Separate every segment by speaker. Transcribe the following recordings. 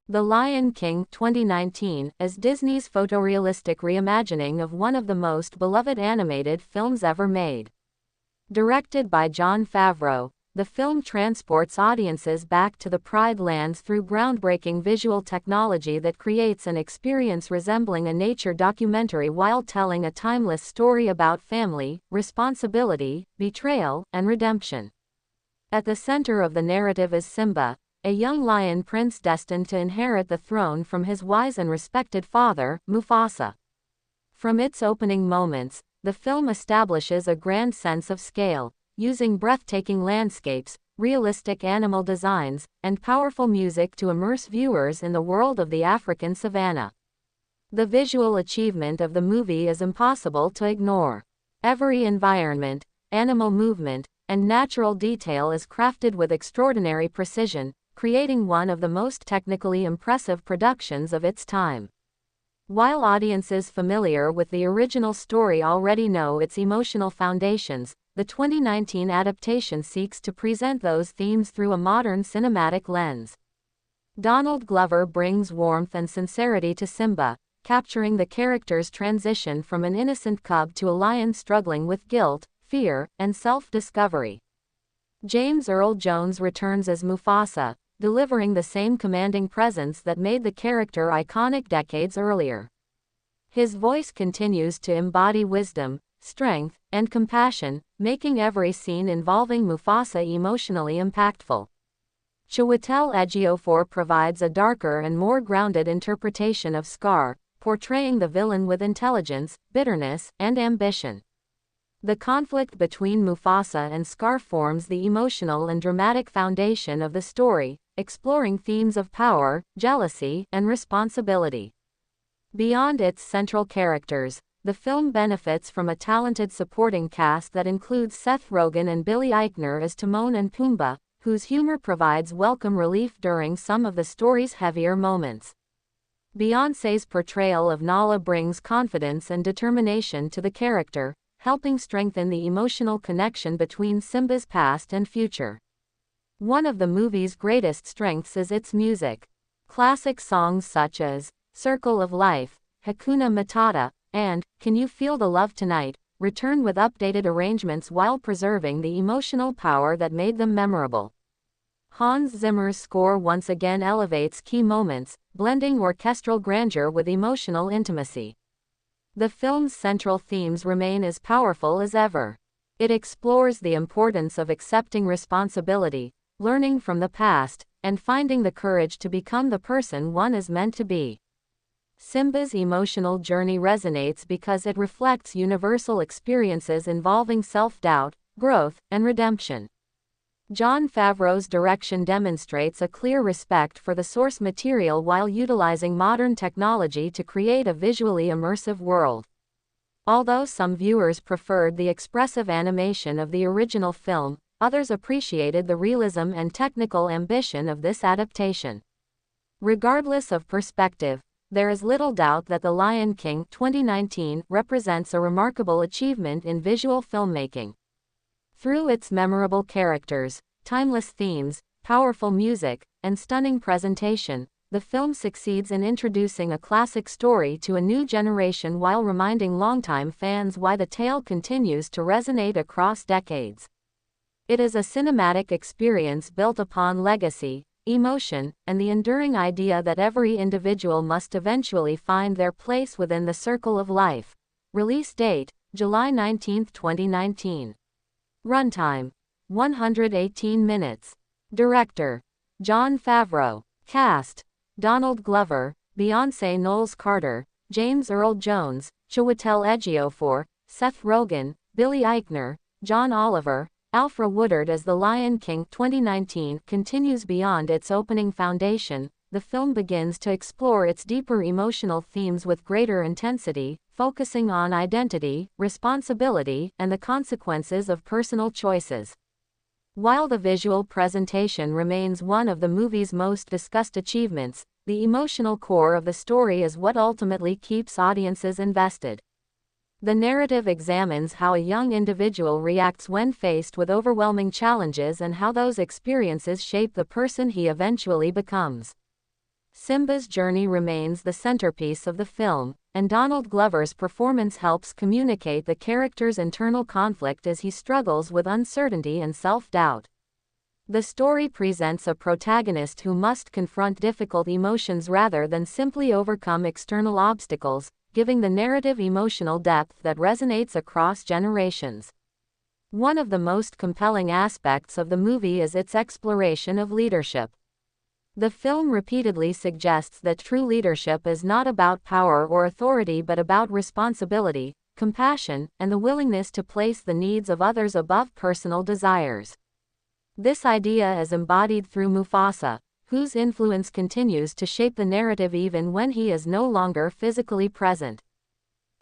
Speaker 1: The Lion King 2019 is Disney's photorealistic reimagining of one of the most beloved animated films ever made. Directed by Jon Favreau, the film transports audiences back to the Pride Lands through groundbreaking visual technology that creates an experience resembling a nature documentary while telling a timeless story about family, responsibility, betrayal, and redemption. At the center of the narrative is Simba, a young lion prince destined to inherit the throne from his wise and respected father, Mufasa. From its opening moments, the film establishes a grand sense of scale, using breathtaking landscapes, realistic animal designs, and powerful music to immerse viewers in the world of the African savanna. The visual achievement of the movie is impossible to ignore. Every environment, animal movement, and natural detail is crafted with extraordinary precision, creating one of the most technically impressive productions of its time. While audiences familiar with the original story already know its emotional foundations, the 2019 adaptation seeks to present those themes through a modern cinematic lens. Donald Glover brings warmth and sincerity to Simba, capturing the character's transition from an innocent cub to a lion struggling with guilt, fear, and self-discovery. James Earl Jones returns as Mufasa, delivering the same commanding presence that made the character iconic decades earlier. His voice continues to embody wisdom, strength, and compassion, making every scene involving Mufasa emotionally impactful. Chiwetel Ejiofor provides a darker and more grounded interpretation of Scar, portraying the villain with intelligence, bitterness, and ambition. The conflict between Mufasa and Scar forms the emotional and dramatic foundation of the story, exploring themes of power, jealousy, and responsibility. Beyond its central characters, the film benefits from a talented supporting cast that includes Seth Rogen and Billy Eichner as Timon and Pumbaa, whose humor provides welcome relief during some of the story's heavier moments. Beyoncé's portrayal of Nala brings confidence and determination to the character, helping strengthen the emotional connection between Simba's past and future. One of the movie's greatest strengths is its music. Classic songs such as Circle of Life, Hakuna Matata, and Can You Feel the Love Tonight return with updated arrangements while preserving the emotional power that made them memorable. Hans Zimmer's score once again elevates key moments, blending orchestral grandeur with emotional intimacy. The film's central themes remain as powerful as ever. It explores the importance of accepting responsibility, learning from the past, and finding the courage to become the person one is meant to be. Simba's emotional journey resonates because it reflects universal experiences involving self-doubt, growth, and redemption. Jon Favreau's direction demonstrates a clear respect for the source material while utilizing modern technology to create a visually immersive world. Although some viewers preferred the expressive animation of the original film, others appreciated the realism and technical ambition of this adaptation. Regardless of perspective, there is little doubt that The Lion King 2019 represents a remarkable achievement in visual filmmaking. Through its memorable characters, timeless themes, powerful music, and stunning presentation, the film succeeds in introducing a classic story to a new generation while reminding longtime fans why the tale continues to resonate across decades. It is a cinematic experience built upon legacy, emotion, and the enduring idea that every individual must eventually find their place within the circle of life. Release date, July 19, 2019. Runtime, 118 minutes. Director, Jon Favreau. Cast, Donald Glover, Beyoncé Knowles Carter, James Earl Jones, Chiwetel Ejiofor, Seth Rogen, Billy Eichner, John Oliver, Alfre Woodard as The Lion King 2019 continues beyond its opening foundation. The film begins to explore its deeper emotional themes with greater intensity, focusing on identity, responsibility, and the consequences of personal choices. While the visual presentation remains one of the movie's most discussed achievements, the emotional core of the story is what ultimately keeps audiences invested. The narrative examines how a young individual reacts when faced with overwhelming challenges and how those experiences shape the person he eventually becomes. Simba's journey remains the centerpiece of the film, and Donald Glover's performance helps communicate the character's internal conflict as he struggles with uncertainty and self-doubt. The story presents a protagonist who must confront difficult emotions rather than simply overcome external obstacles, giving the narrative emotional depth that resonates across generations. One of the most compelling aspects of the movie is its exploration of leadership. The film repeatedly suggests that true leadership is not about power or authority but about responsibility, compassion, and the willingness to place the needs of others above personal desires. This idea is embodied through Mufasa, whose influence continues to shape the narrative even when he is no longer physically present.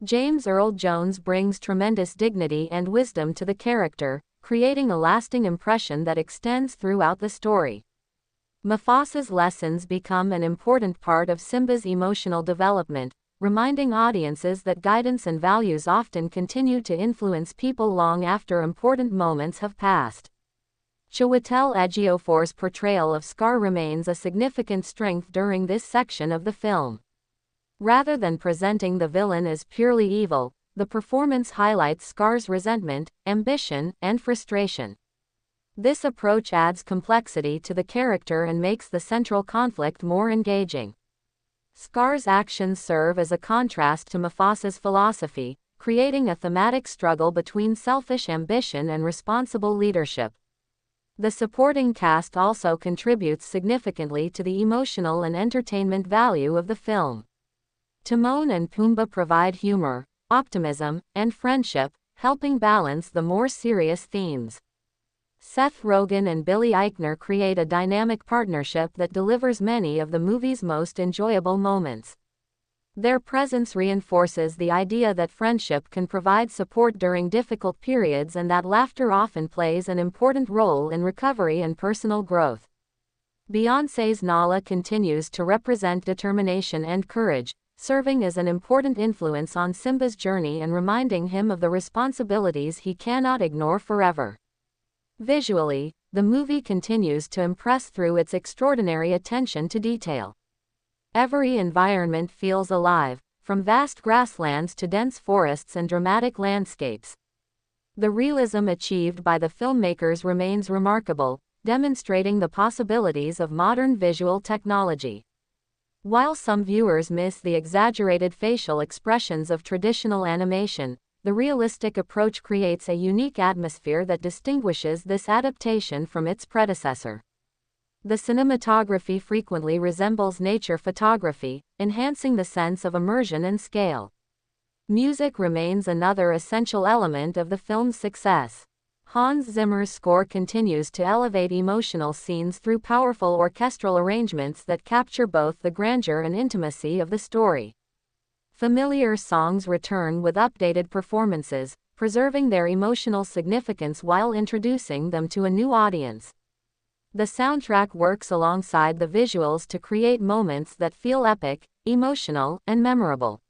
Speaker 1: James Earl Jones brings tremendous dignity and wisdom to the character, creating a lasting impression that extends throughout the story. Mufasa's lessons become an important part of Simba's emotional development, reminding audiences that guidance and values often continue to influence people long after important moments have passed. Chiwetel Ejiofor's portrayal of Scar remains a significant strength during this section of the film. Rather than presenting the villain as purely evil, the performance highlights Scar's resentment, ambition, and frustration. This approach adds complexity to the character and makes the central conflict more engaging. Scar's actions serve as a contrast to Mufasa's philosophy, creating a thematic struggle between selfish ambition and responsible leadership. The supporting cast also contributes significantly to the emotional and entertainment value of the film. Timon and Pumbaa provide humor, optimism, and friendship, helping balance the more serious themes. Seth Rogen and Billy Eichner create a dynamic partnership that delivers many of the movie's most enjoyable moments. Their presence reinforces the idea that friendship can provide support during difficult periods and that laughter often plays an important role in recovery and personal growth. Beyoncé's Nala continues to represent determination and courage, serving as an important influence on Simba's journey and reminding him of the responsibilities he cannot ignore forever. Visually, the movie continues to impress through its extraordinary attention to detail. Every environment feels alive, from vast grasslands to dense forests and dramatic landscapes. The realism achieved by the filmmakers remains remarkable, demonstrating the possibilities of modern visual technology. While some viewers miss the exaggerated facial expressions of traditional animation, the realistic approach creates a unique atmosphere that distinguishes this adaptation from its predecessor. The cinematography frequently resembles nature photography, enhancing the sense of immersion and scale. Music remains another essential element of the film's success. Hans Zimmer's score continues to elevate emotional scenes through powerful orchestral arrangements that capture both the grandeur and intimacy of the story. Familiar songs return with updated performances, preserving their emotional significance while introducing them to a new audience. The soundtrack works alongside the visuals to create moments that feel epic, emotional, and memorable.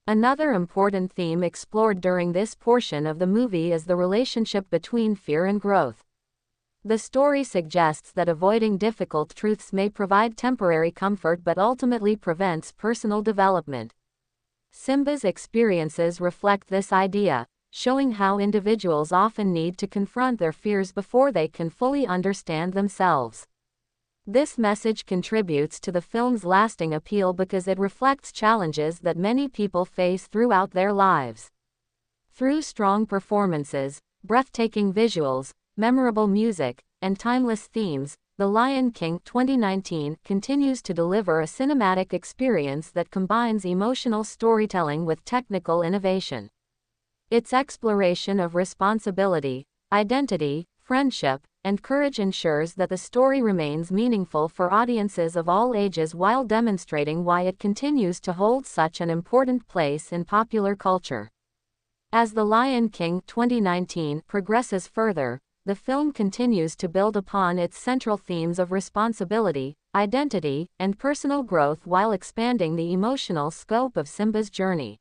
Speaker 1: Another important theme explored during this portion of the movie is the relationship between fear and growth. The story suggests that avoiding difficult truths may provide temporary comfort but ultimately prevents personal development. Simba's experiences reflect this idea, showing how individuals often need to confront their fears before they can fully understand themselves. This message contributes to the film's lasting appeal because it reflects challenges that many people face throughout their lives. Through strong performances, breathtaking visuals, memorable music, and timeless themes, The Lion King 2019 continues to deliver a cinematic experience that combines emotional storytelling with technical innovation. Its exploration of responsibility, identity, friendship, and courage ensures that the story remains meaningful for audiences of all ages while demonstrating why it continues to hold such an important place in popular culture. As The Lion King 2019 progresses further, the film continues to build upon its central themes of responsibility, identity, and personal growth while expanding the emotional scope of Simba's journey.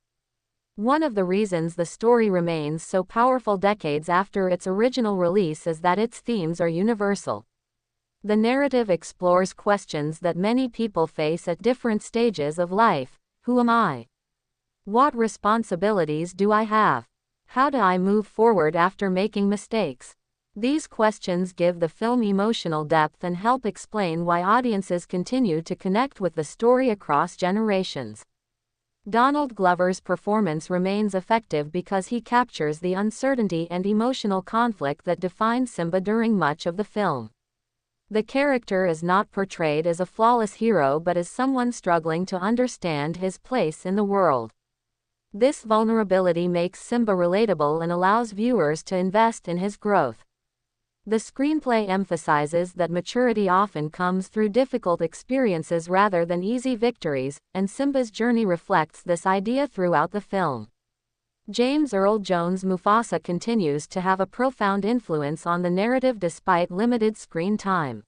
Speaker 1: One of the reasons the story remains so powerful decades after its original release is that its themes are universal. The narrative explores questions that many people face at different stages of life. Who am I? What responsibilities do I have? How do I move forward after making mistakes? These questions give the film emotional depth and help explain why audiences continue to connect with the story across generations. Donald Glover's performance remains effective because he captures the uncertainty and emotional conflict that defines Simba during much of the film. The character is not portrayed as a flawless hero but as someone struggling to understand his place in the world. This vulnerability makes Simba relatable and allows viewers to invest in his growth. The screenplay emphasizes that maturity often comes through difficult experiences rather than easy victories, and Simba's journey reflects this idea throughout the film. James Earl Jones' Mufasa continues to have a profound influence on the narrative despite limited screen time.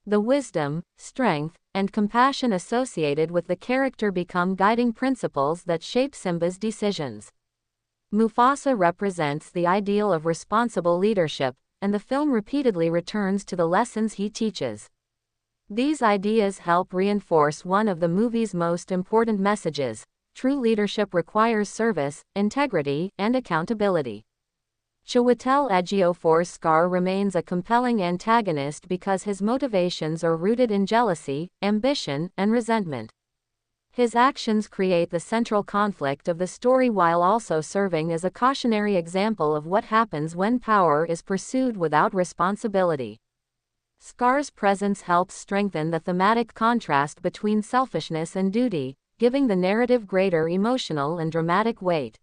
Speaker 1: The wisdom, strength, and compassion associated with the character become guiding principles that shape Simba's decisions. Mufasa represents the ideal of responsible leadership, and the film repeatedly returns to the lessons he teaches. These ideas help reinforce one of the movie's most important messages: true leadership requires service, integrity, and accountability. Chiwetel Ejiofor's Scar remains a compelling antagonist because his motivations are rooted in jealousy, ambition, and resentment. His actions create the central conflict of the story while also serving as a cautionary example of what happens when power is pursued without responsibility. Scar's presence helps strengthen the thematic contrast between selfishness and duty, giving the narrative greater emotional and dramatic weight.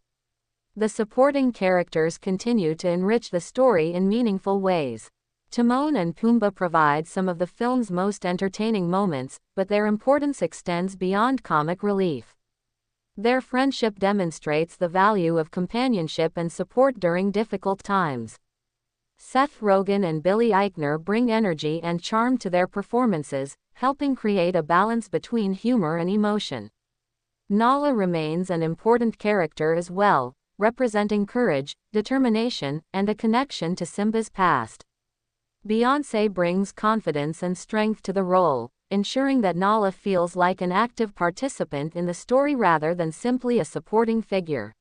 Speaker 1: The supporting characters continue to enrich the story in meaningful ways. Timon and Pumbaa provide some of the film's most entertaining moments, but their importance extends beyond comic relief. Their friendship demonstrates the value of companionship and support during difficult times. Seth Rogen and Billy Eichner bring energy and charm to their performances, helping create a balance between humor and emotion. Nala remains an important character as well, representing courage, determination, and a connection to Simba's past. Beyoncé brings confidence and strength to the role, ensuring that Nala feels like an active participant in the story rather than simply a supporting figure.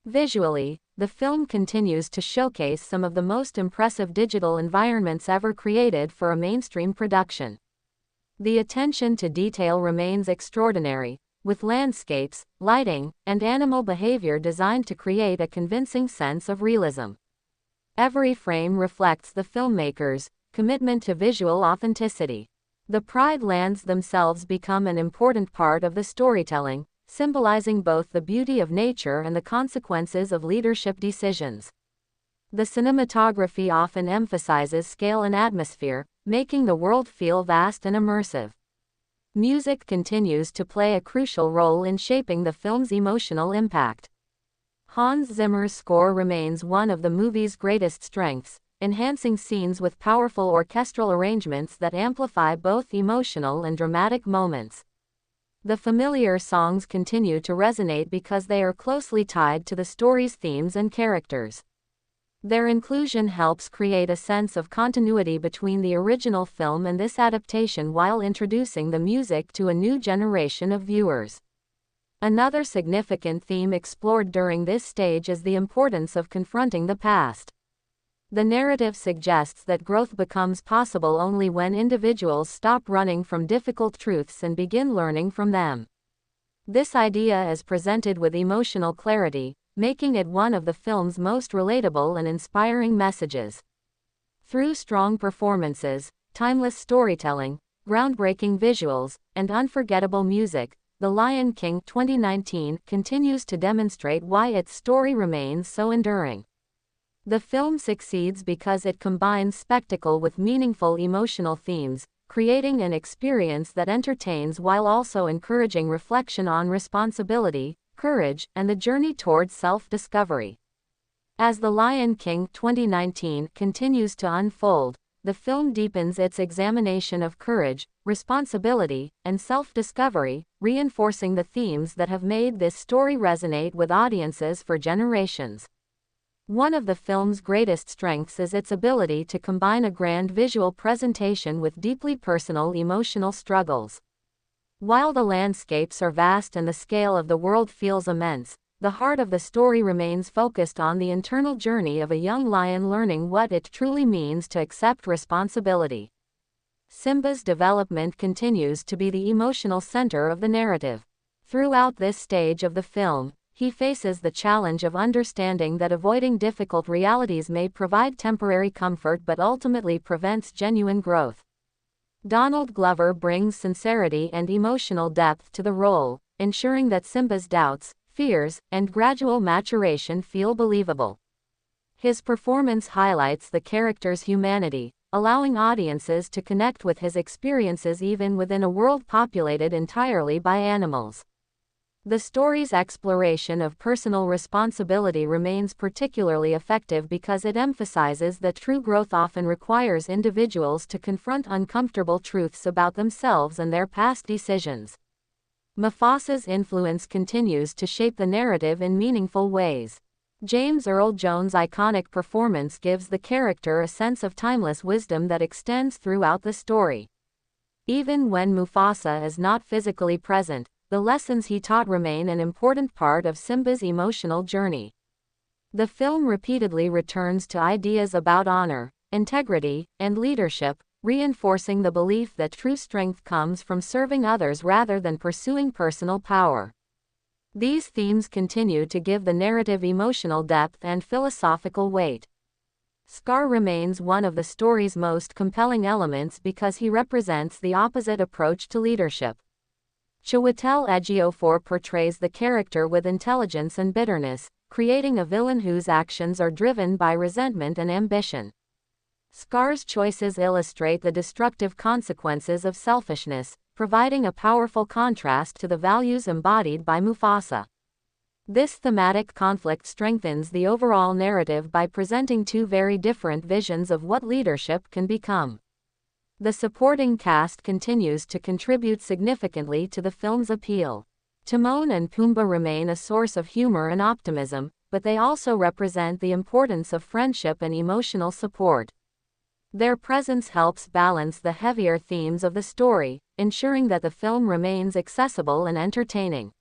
Speaker 1: Visually, the film continues to showcase some of the most impressive digital environments ever created for a mainstream production. The attention to detail remains extraordinary, with landscapes, lighting, and animal behavior designed to create a convincing sense of realism. Every frame reflects the filmmakers' commitment to visual authenticity. The Pride Lands themselves become an important part of the storytelling, symbolizing both the beauty of nature and the consequences of leadership decisions. The cinematography often emphasizes scale and atmosphere, making the world feel vast and immersive. Music continues to play a crucial role in shaping the film's emotional impact. Hans Zimmer's score remains one of the movie's greatest strengths, enhancing scenes with powerful orchestral arrangements that amplify both emotional and dramatic moments. The familiar songs continue to resonate because they are closely tied to the story's themes and characters. Their inclusion helps create a sense of continuity between the original film and this adaptation while introducing the music to a new generation of viewers. Another significant theme explored during this stage is the importance of confronting the past. The narrative suggests that growth becomes possible only when individuals stop running from difficult truths and begin learning from them. This idea is presented with emotional clarity, making it one of the film's most relatable and inspiring messages. Through strong performances, timeless storytelling, groundbreaking visuals, and unforgettable music, The Lion King 2019 continues to demonstrate why its story remains so enduring. The film succeeds because it combines spectacle with meaningful emotional themes, creating an experience that entertains while also encouraging reflection on responsibility, courage, and the journey towards self-discovery. As The Lion King 2019 continues to unfold, the film deepens its examination of courage, responsibility, and self-discovery, reinforcing the themes that have made this story resonate with audiences for generations. One of the film's greatest strengths is its ability to combine a grand visual presentation with deeply personal emotional struggles. While the landscapes are vast and the scale of the world feels immense, the heart of the story remains focused on the internal journey of a young lion learning what it truly means to accept responsibility. Simba's development continues to be the emotional center of the narrative. Throughout this stage of the film, he faces the challenge of understanding that avoiding difficult realities may provide temporary comfort but ultimately prevents genuine growth. Donald Glover brings sincerity and emotional depth to the role, ensuring that Simba's doubts, fears, and gradual maturation feel believable. His performance highlights the character's humanity, allowing audiences to connect with his experiences even within a world populated entirely by animals. The story's exploration of personal responsibility remains particularly effective because it emphasizes that true growth often requires individuals to confront uncomfortable truths about themselves and their past decisions. Mufasa's influence continues to shape the narrative in meaningful ways. James Earl Jones' iconic performance gives the character a sense of timeless wisdom that extends throughout the story. Even when Mufasa is not physically present, the lessons he taught remain an important part of Simba's emotional journey. The film repeatedly returns to ideas about honor, integrity, and leadership, reinforcing the belief that true strength comes from serving others rather than pursuing personal power. These themes continue to give the narrative emotional depth and philosophical weight. Scar remains one of the story's most compelling elements because he represents the opposite approach to leadership. Chiwetel Ejiofor portrays the character with intelligence and bitterness, creating a villain whose actions are driven by resentment and ambition. Scar's choices illustrate the destructive consequences of selfishness, providing a powerful contrast to the values embodied by Mufasa. This thematic conflict strengthens the overall narrative by presenting two very different visions of what leadership can become. The supporting cast continues to contribute significantly to the film's appeal. Timon and Pumbaa remain a source of humor and optimism, but they also represent the importance of friendship and emotional support. Their presence helps balance the heavier themes of the story, ensuring that the film remains accessible and entertaining.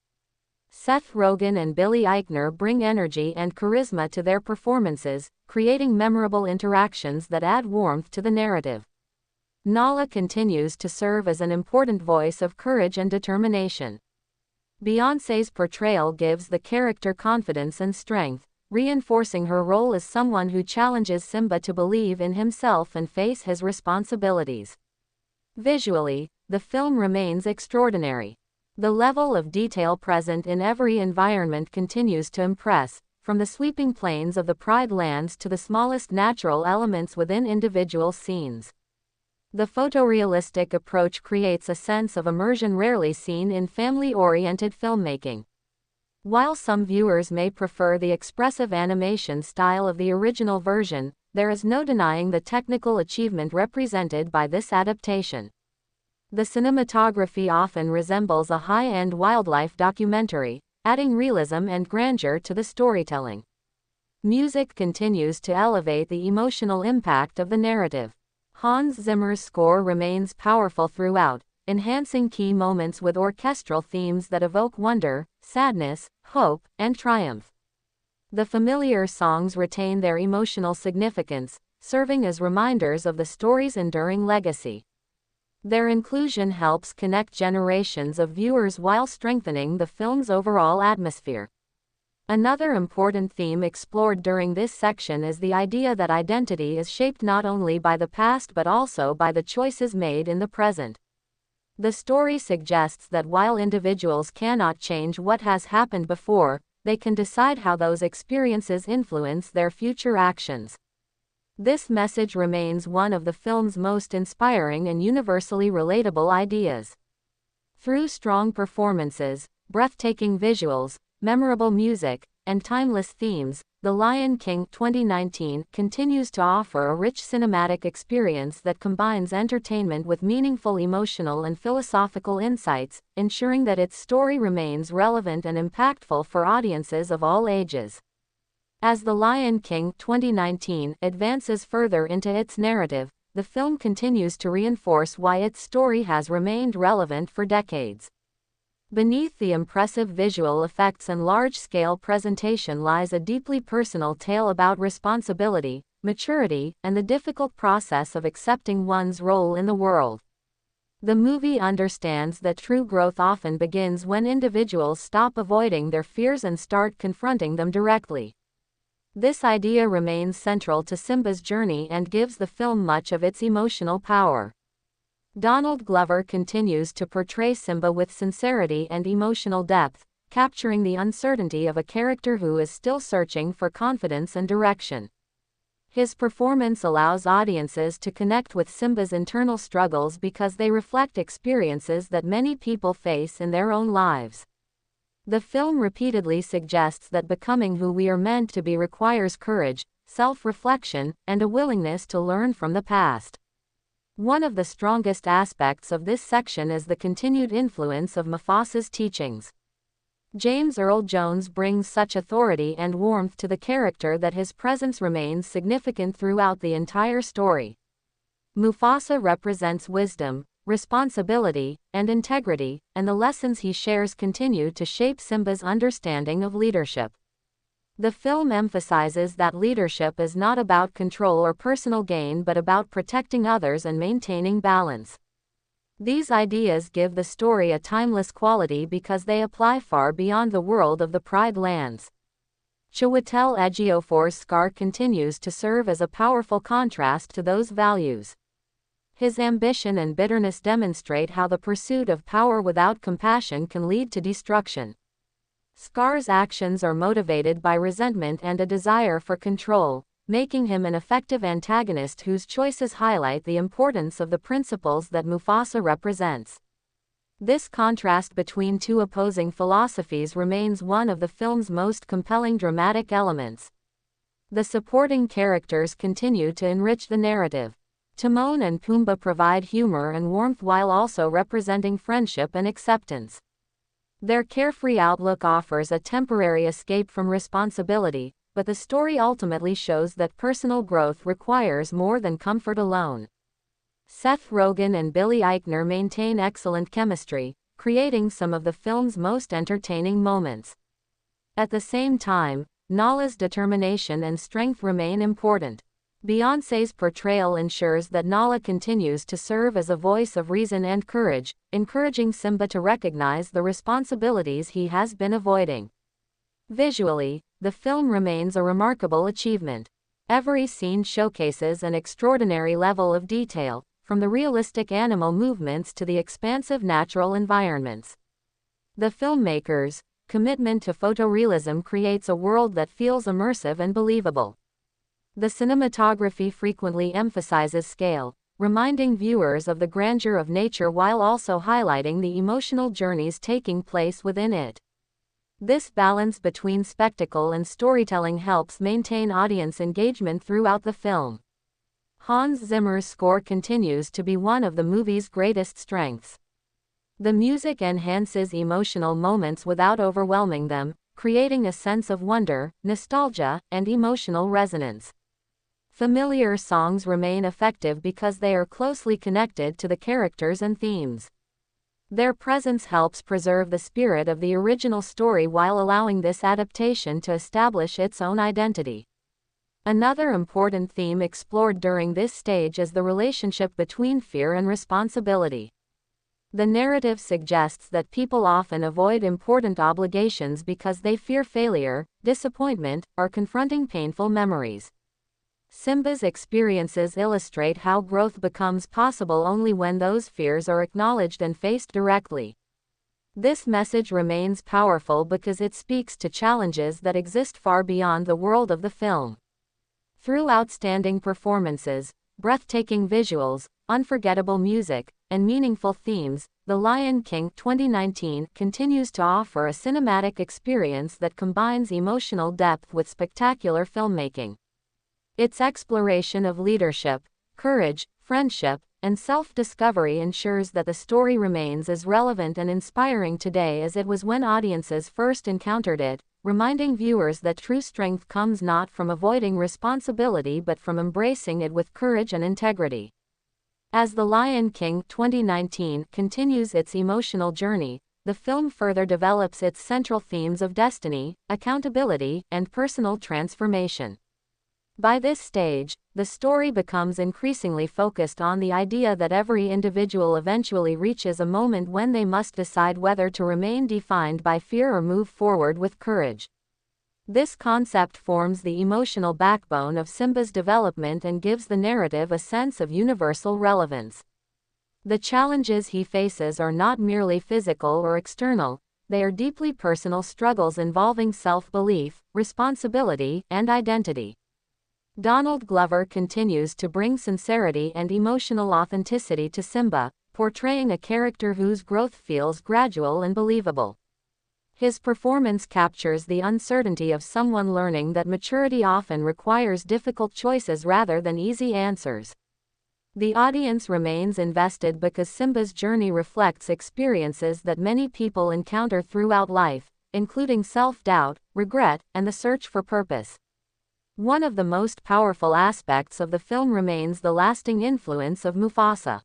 Speaker 1: Seth Rogen and Billy Eichner bring energy and charisma to their performances, creating memorable interactions that add warmth to the narrative. Nala continues to serve as an important voice of courage and determination. Beyoncé's portrayal gives the character confidence and strength, reinforcing her role as someone who challenges Simba to believe in himself and face his responsibilities. Visually, the film remains extraordinary. The level of detail present in every environment continues to impress, from the sweeping plains of the Pride Lands to the smallest natural elements within individual scenes. The photorealistic approach creates a sense of immersion rarely seen in family-oriented filmmaking. While some viewers may prefer the expressive animation style of the original version, there is no denying the technical achievement represented by this adaptation. The cinematography often resembles a high-end wildlife documentary, adding realism and grandeur to the storytelling. Music continues to elevate the emotional impact of the narrative. Hans Zimmer's score remains powerful throughout, enhancing key moments with orchestral themes that evoke wonder, sadness, hope, and triumph. The familiar songs retain their emotional significance, serving as reminders of the story's enduring legacy. Their inclusion helps connect generations of viewers while strengthening the film's overall atmosphere. Another important theme explored during this section is the idea that identity is shaped not only by the past but also by the choices made in the present. The story suggests that while individuals cannot change what has happened before, they can decide how those experiences influence their future actions. This message remains one of the film's most inspiring and universally relatable ideas. Through strong performances, breathtaking visuals, memorable music, and timeless themes, The Lion King 2019 continues to offer a rich cinematic experience that combines entertainment with meaningful emotional and philosophical insights, ensuring that its story remains relevant and impactful for audiences of all ages. As The Lion King 2019 advances further into its narrative, the film continues to reinforce why its story has remained relevant for decades. Beneath the impressive visual effects and large-scale presentation lies a deeply personal tale about responsibility, maturity, and the difficult process of accepting one's role in the world. The movie understands that true growth often begins when individuals stop avoiding their fears and start confronting them directly. This idea remains central to Simba's journey and gives the film much of its emotional power. Donald Glover continues to portray Simba with sincerity and emotional depth, capturing the uncertainty of a character who is still searching for confidence and direction. His performance allows audiences to connect with Simba's internal struggles because they reflect experiences that many people face in their own lives. The film repeatedly suggests that becoming who we are meant to be requires courage, self-reflection, and a willingness to learn from the past. One of the strongest aspects of this section is the continued influence of Mufasa's teachings. James Earl Jones brings such authority and warmth to the character that his presence remains significant throughout the entire story. Mufasa represents wisdom, responsibility, and integrity, and the lessons he shares continue to shape Simba's understanding of leadership. The film emphasizes that leadership is not about control or personal gain but about protecting others and maintaining balance. These ideas give the story a timeless quality because they apply far beyond the world of the Pride Lands. Chiwetel Ejiofor's Scar continues to serve as a powerful contrast to those values. His ambition and bitterness demonstrate how the pursuit of power without compassion can lead to destruction. Scar's actions are motivated by resentment and a desire for control, making him an effective antagonist whose choices highlight the importance of the principles that Mufasa represents. This contrast between two opposing philosophies remains one of the film's most compelling dramatic elements. The supporting characters continue to enrich the narrative. Timon and Pumbaa provide humor and warmth while also representing friendship and acceptance. Their carefree outlook offers a temporary escape from responsibility, but the story ultimately shows that personal growth requires more than comfort alone. Seth Rogen and Billy Eichner maintain excellent chemistry, creating some of the film's most entertaining moments. At the same time, Nala's determination and strength remain important. Beyoncé's portrayal ensures that Nala continues to serve as a voice of reason and courage, encouraging Simba to recognize the responsibilities he has been avoiding. Visually, the film remains a remarkable achievement. Every scene showcases an extraordinary level of detail, from the realistic animal movements to the expansive natural environments. The filmmakers' commitment to photorealism creates a world that feels immersive and believable. The cinematography frequently emphasizes scale, reminding viewers of the grandeur of nature while also highlighting the emotional journeys taking place within it. This balance between spectacle and storytelling helps maintain audience engagement throughout the film. Hans Zimmer's score continues to be one of the movie's greatest strengths. The music enhances emotional moments without overwhelming them, creating a sense of wonder, nostalgia, and emotional resonance. Familiar songs remain effective because they are closely connected to the characters and themes. Their presence helps preserve the spirit of the original story while allowing this adaptation to establish its own identity. Another important theme explored during this stage is the relationship between fear and responsibility. The narrative suggests that people often avoid important obligations because they fear failure, disappointment, or confronting painful memories. Simba's experiences illustrate how growth becomes possible only when those fears are acknowledged and faced directly. This message remains powerful because it speaks to challenges that exist far beyond the world of the film. Through outstanding performances, breathtaking visuals, unforgettable music, and meaningful themes, The Lion King 2019 continues to offer a cinematic experience that combines emotional depth with spectacular filmmaking. Its exploration of leadership, courage, friendship, and self-discovery ensures that the story remains as relevant and inspiring today as it was when audiences first encountered it, reminding viewers that true strength comes not from avoiding responsibility but from embracing it with courage and integrity. As The Lion King 2019 continues its emotional journey, the film further develops its central themes of destiny, accountability, and personal transformation. By this stage, the story becomes increasingly focused on the idea that every individual eventually reaches a moment when they must decide whether to remain defined by fear or move forward with courage. This concept forms the emotional backbone of Simba's development and gives the narrative a sense of universal relevance. The challenges he faces are not merely physical or external, they are deeply personal struggles involving self-belief, responsibility, and identity. Donald Glover continues to bring sincerity and emotional authenticity to Simba, portraying a character whose growth feels gradual and believable. His performance captures the uncertainty of someone learning that maturity often requires difficult choices rather than easy answers. The audience remains invested because Simba's journey reflects experiences that many people encounter throughout life, including self-doubt, regret, and the search for purpose. One of the most powerful aspects of the film remains the lasting influence of Mufasa.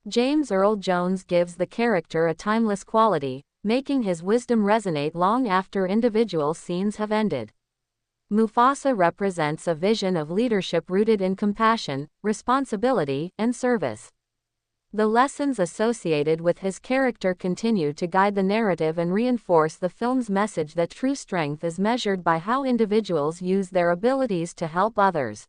Speaker 1: James Earl Jones gives the character a timeless quality, making his wisdom resonate long after individual scenes have ended. Mufasa represents a vision of leadership rooted in compassion, responsibility, and service. The lessons associated with his character continue to guide the narrative and reinforce the film's message that true strength is measured by how individuals use their abilities to help others.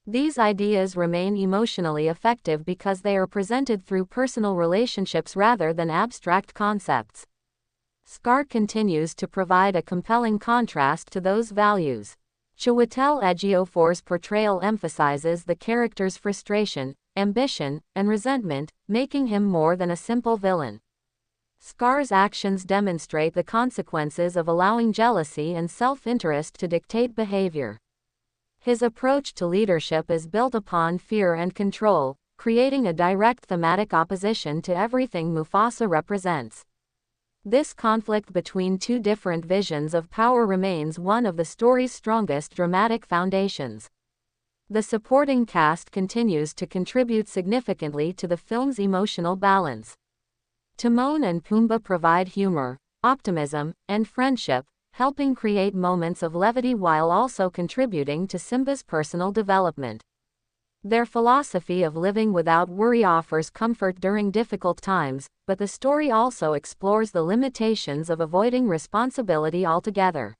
Speaker 1: These ideas remain emotionally effective because they are presented through personal relationships rather than abstract concepts. Scar continues to provide a compelling contrast to those values. Chiwetel Ejiofor's portrayal emphasizes the character's frustration, ambition, and resentment, making him more than a simple villain. Scar's actions demonstrate the consequences of allowing jealousy and self-interest to dictate behavior. His approach to leadership is built upon fear and control, creating a direct thematic opposition to everything Mufasa represents. This conflict between two different visions of power remains one of the story's strongest dramatic foundations. The supporting cast continues to contribute significantly to the film's emotional balance. Timon and Pumbaa provide humor, optimism, and friendship, helping create moments of levity while also contributing to Simba's personal development. Their philosophy of living without worry offers comfort during difficult times, but the story also explores the limitations of avoiding responsibility altogether.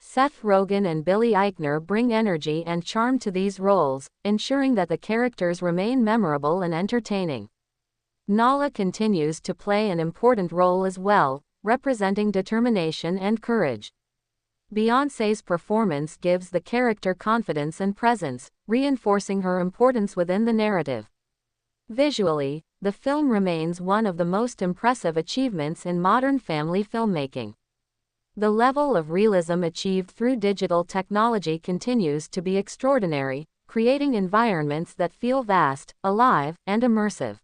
Speaker 1: Seth Rogen and Billy Eichner bring energy and charm to these roles, ensuring that the characters remain memorable and entertaining. Nala continues to play an important role as well, representing determination and courage. Beyoncé's performance gives the character confidence and presence, reinforcing her importance within the narrative. Visually, the film remains one of the most impressive achievements in modern family filmmaking. The level of realism achieved through digital technology continues to be extraordinary, creating environments that feel vast, alive, and immersive.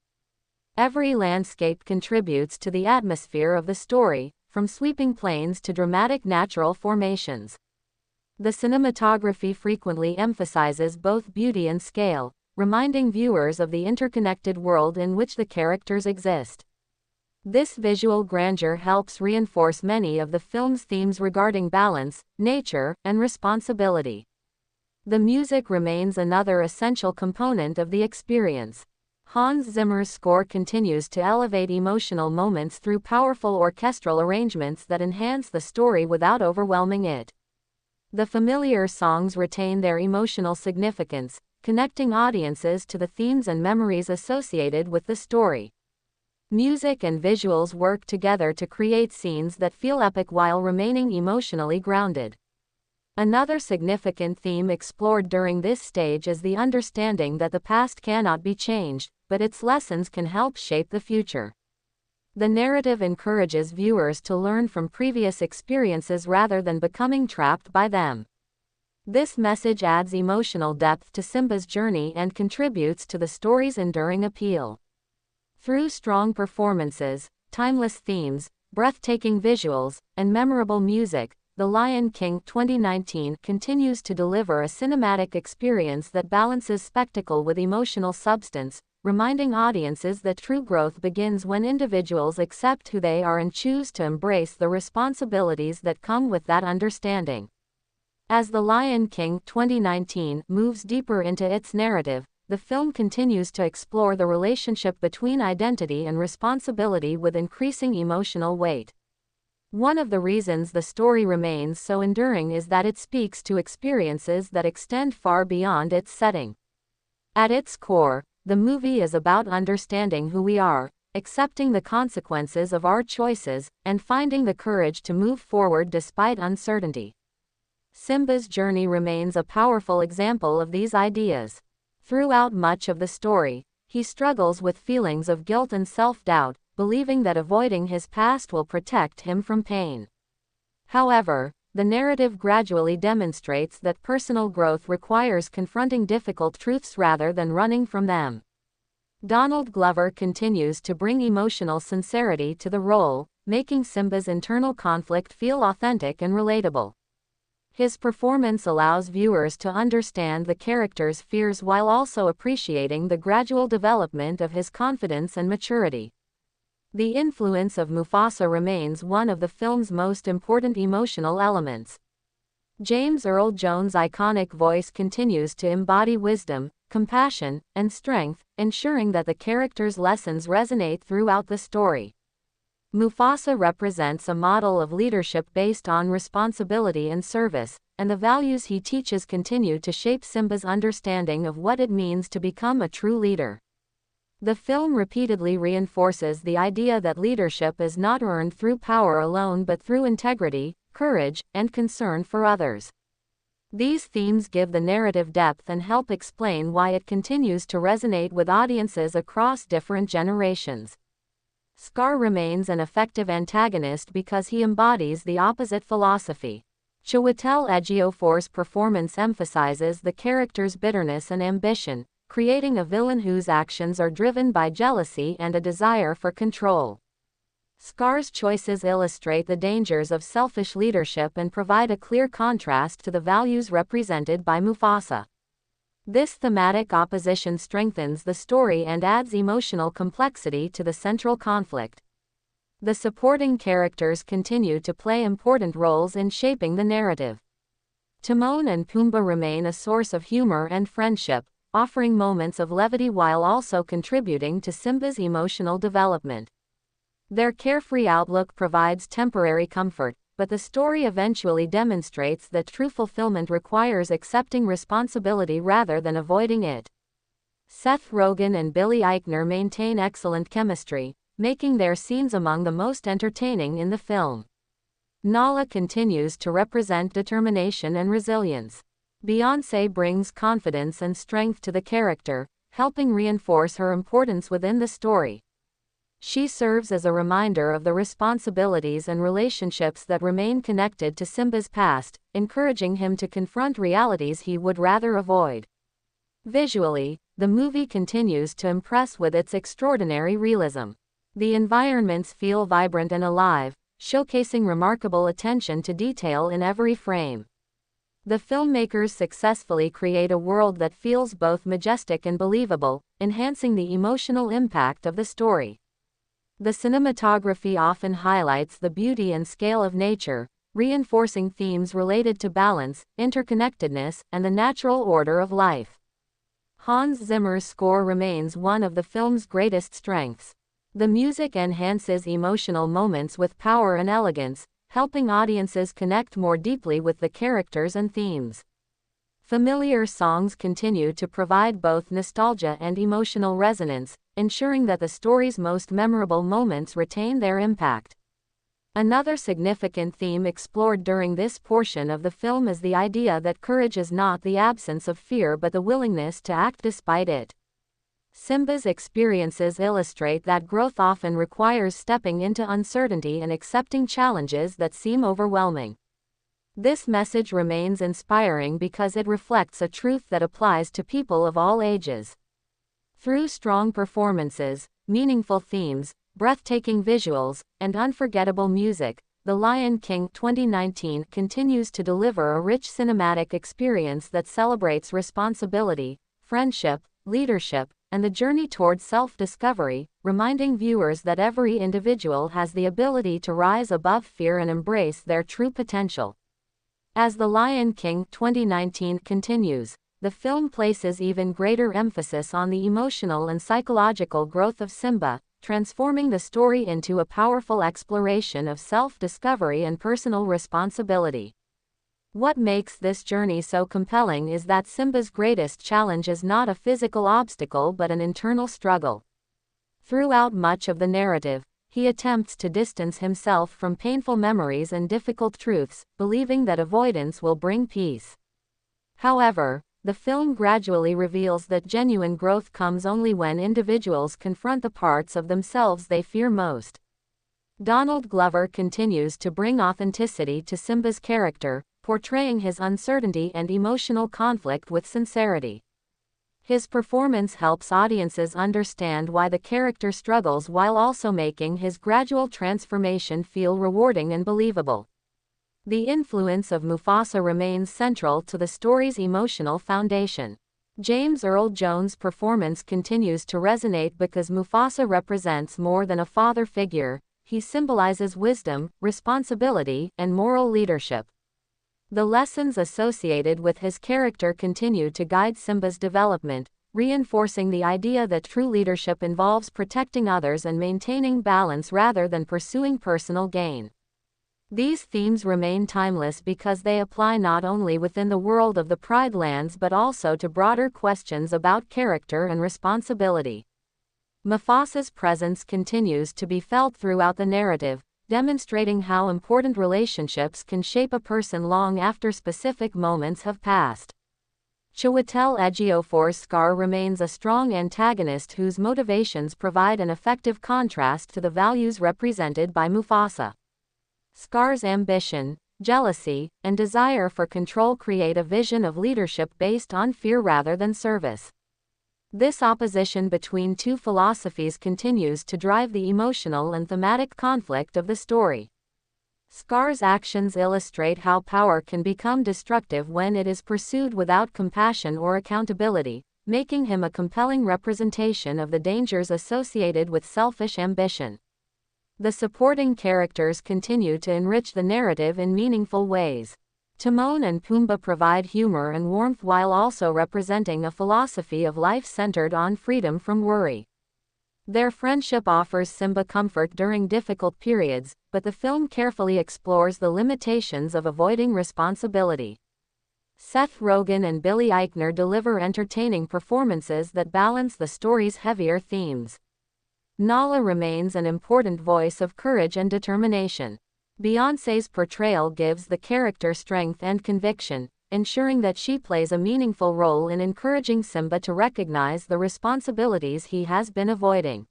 Speaker 1: Every landscape contributes to the atmosphere of the story, from sweeping plains to dramatic natural formations. The cinematography frequently emphasizes both beauty and scale, reminding viewers of the interconnected world in which the characters exist. This visual grandeur helps reinforce many of the film's themes regarding balance, nature, and responsibility. The music remains another essential component of the experience. Hans Zimmer's score continues to elevate emotional moments through powerful orchestral arrangements that enhance the story without overwhelming it. The familiar songs retain their emotional significance, connecting audiences to the themes and memories associated with the story. Music and visuals work together to create scenes that feel epic while remaining emotionally grounded. Another significant theme explored during this stage is the understanding that the past cannot be changed, but its lessons can help shape the future. The narrative encourages viewers to learn from previous experiences rather than becoming trapped by them. This message adds emotional depth to Simba's journey and contributes to the story's enduring appeal. Through strong performances, timeless themes, breathtaking visuals, and memorable music, The Lion King 2019 continues to deliver a cinematic experience that balances spectacle with emotional substance, reminding audiences that true growth begins when individuals accept who they are and choose to embrace the responsibilities that come with that understanding. As The Lion King 2019 moves deeper into its narrative, the film continues to explore the relationship between identity and responsibility with increasing emotional weight. One of the reasons the story remains so enduring is that it speaks to experiences that extend far beyond its setting. At its core, the movie is about understanding who we are, accepting the consequences of our choices, and finding the courage to move forward despite uncertainty. Simba's journey remains a powerful example of these ideas. Throughout much of the story, he struggles with feelings of guilt and self-doubt, believing that avoiding his past will protect him from pain. However, the narrative gradually demonstrates that personal growth requires confronting difficult truths rather than running from them. Donald Glover continues to bring emotional sincerity to the role, making Simba's internal conflict feel authentic and relatable. His performance allows viewers to understand the character's fears while also appreciating the gradual development of his confidence and maturity. The influence of Mufasa remains one of the film's most important emotional elements. James Earl Jones' iconic voice continues to embody wisdom, compassion, and strength, ensuring that the character's lessons resonate throughout the story. Mufasa represents a model of leadership based on responsibility and service, and the values he teaches continue to shape Simba's understanding of what it means to become a true leader. The film repeatedly reinforces the idea that leadership is not earned through power alone but through integrity, courage, and concern for others. These themes give the narrative depth and help explain why it continues to resonate with audiences across different generations. Scar remains an effective antagonist because he embodies the opposite philosophy. Chiwetel Ejiofor's performance emphasizes the character's bitterness and ambition, creating a villain whose actions are driven by jealousy and a desire for control. Scar's choices illustrate the dangers of selfish leadership and provide a clear contrast to the values represented by Mufasa. This thematic opposition strengthens the story and adds emotional complexity to the central conflict. The supporting characters continue to play important roles in shaping the narrative. Timon and Pumbaa remain a source of humor and friendship, offering moments of levity while also contributing to Simba's emotional development. Their carefree outlook provides temporary comfort, but the story eventually demonstrates that true fulfillment requires accepting responsibility rather than avoiding it. Seth Rogen and Billy Eichner maintain excellent chemistry, making their scenes among the most entertaining in the film. Nala continues to represent determination and resilience. Beyoncé brings confidence and strength to the character, helping reinforce her importance within the story. She serves as a reminder of the responsibilities and relationships that remain connected to Simba's past, encouraging him to confront realities he would rather avoid. Visually, the movie continues to impress with its extraordinary realism. The environments feel vibrant and alive, showcasing remarkable attention to detail in every frame. The filmmakers successfully create a world that feels both majestic and believable, enhancing the emotional impact of the story. The cinematography often highlights the beauty and scale of nature, reinforcing themes related to balance, interconnectedness, and the natural order of life. Hans Zimmer's score remains one of the film's greatest strengths. The music enhances emotional moments with power and elegance, helping audiences connect more deeply with the characters and themes. Familiar songs continue to provide both nostalgia and emotional resonance, ensuring that the story's most memorable moments retain their impact. Another significant theme explored during this portion of the film is the idea that courage is not the absence of fear but the willingness to act despite it. Simba's experiences illustrate that growth often requires stepping into uncertainty and accepting challenges that seem overwhelming. This message remains inspiring because it reflects a truth that applies to people of all ages. Through strong performances, meaningful themes, breathtaking visuals, and unforgettable music, The Lion King 2019 continues to deliver a rich cinematic experience that celebrates responsibility, friendship, leadership, and the journey towards self-discovery, reminding viewers that every individual has the ability to rise above fear and embrace their true potential. As The Lion King 2019 continues, the film places even greater emphasis on the emotional and psychological growth of Simba, transforming the story into a powerful exploration of self-discovery and personal responsibility. What makes this journey so compelling is that Simba's greatest challenge is not a physical obstacle but an internal struggle. Throughout much of the narrative, he attempts to distance himself from painful memories and difficult truths, believing that avoidance will bring peace. However, the film gradually reveals that genuine growth comes only when individuals confront the parts of themselves they fear most. Donald Glover continues to bring authenticity to Simba's character, portraying his uncertainty and emotional conflict with sincerity. His performance helps audiences understand why the character struggles while also making his gradual transformation feel rewarding and believable. The influence of Mufasa remains central to the story's emotional foundation. James Earl Jones' performance continues to resonate because Mufasa represents more than a father figure. He symbolizes wisdom, responsibility, and moral leadership. The lessons associated with his character continue to guide Simba's development, reinforcing the idea that true leadership involves protecting others and maintaining balance rather than pursuing personal gain. These themes remain timeless because they apply not only within the world of the Pride Lands but also to broader questions about character and responsibility. Mufasa's presence continues to be felt throughout the narrative, demonstrating how important relationships can shape a person long after specific moments have passed. Chiwetel Ejiofor's Scar remains a strong antagonist whose motivations provide an effective contrast to the values represented by Mufasa. Scar's ambition, jealousy, and desire for control create a vision of leadership based on fear rather than service. This opposition between two philosophies continues to drive the emotional and thematic conflict of the story. Scar's actions illustrate how power can become destructive when it is pursued without compassion or accountability, making him a compelling representation of the dangers associated with selfish ambition. The supporting characters continue to enrich the narrative in meaningful ways. Timon and Pumbaa provide humor and warmth while also representing a philosophy of life centered on freedom from worry. Their friendship offers Simba comfort during difficult periods, but the film carefully explores the limitations of avoiding responsibility. Seth Rogen and Billy Eichner deliver entertaining performances that balance the story's heavier themes. Nala remains an important voice of courage and determination. Beyoncé's portrayal gives the character strength and conviction, ensuring that she plays a meaningful role in encouraging Simba to recognize the responsibilities he has been avoiding.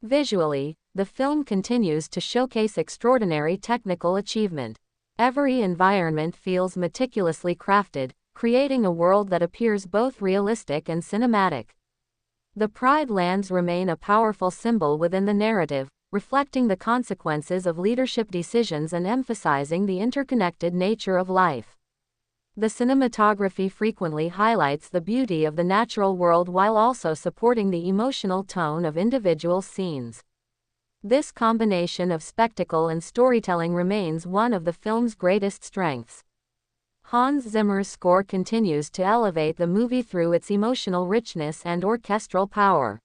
Speaker 1: Visually, the film continues to showcase extraordinary technical achievement. Every environment feels meticulously crafted, creating a world that appears both realistic and cinematic. The Pride Lands remain a powerful symbol within the narrative, reflecting the consequences of leadership decisions and emphasizing the interconnected nature of life. The cinematography frequently highlights the beauty of the natural world while also supporting the emotional tone of individual scenes. This combination of spectacle and storytelling remains one of the film's greatest strengths. Hans Zimmer's score continues to elevate the movie through its emotional richness and orchestral power.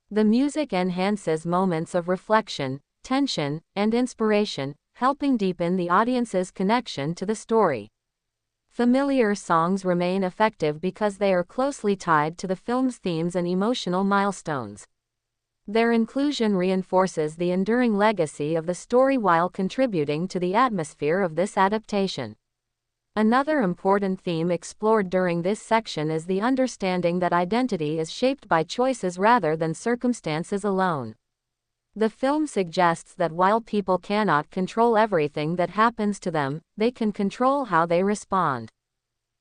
Speaker 1: The music enhances moments of reflection, tension, and inspiration, helping deepen the audience's connection to the story. Familiar songs remain effective because they are closely tied to the film's themes and emotional milestones. Their inclusion reinforces the enduring legacy of the story while contributing to the atmosphere of this adaptation. Another important theme explored during this section is the understanding that identity is shaped by choices rather than circumstances alone. The film suggests that while people cannot control everything that happens to them, they can control how they respond.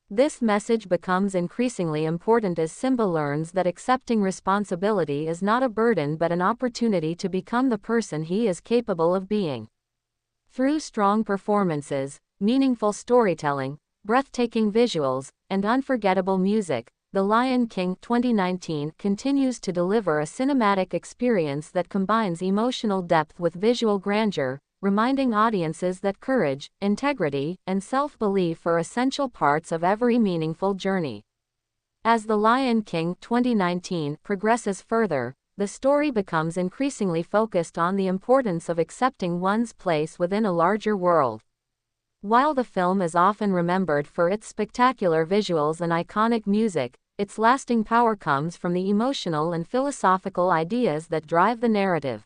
Speaker 1: This message becomes increasingly important as Simba learns that accepting responsibility is not a burden but an opportunity to become the person he is capable of being. Through strong performances, meaningful storytelling, breathtaking visuals, and unforgettable music, The Lion King 2019 continues to deliver a cinematic experience that combines emotional depth with visual grandeur, reminding audiences that courage, integrity, and self-belief are essential parts of every meaningful journey. As The Lion King 2019 progresses further, the story becomes increasingly focused on the importance of accepting one's place within a larger world. While the film is often remembered for its spectacular visuals and iconic music, its lasting power comes from the emotional and philosophical ideas that drive the narrative.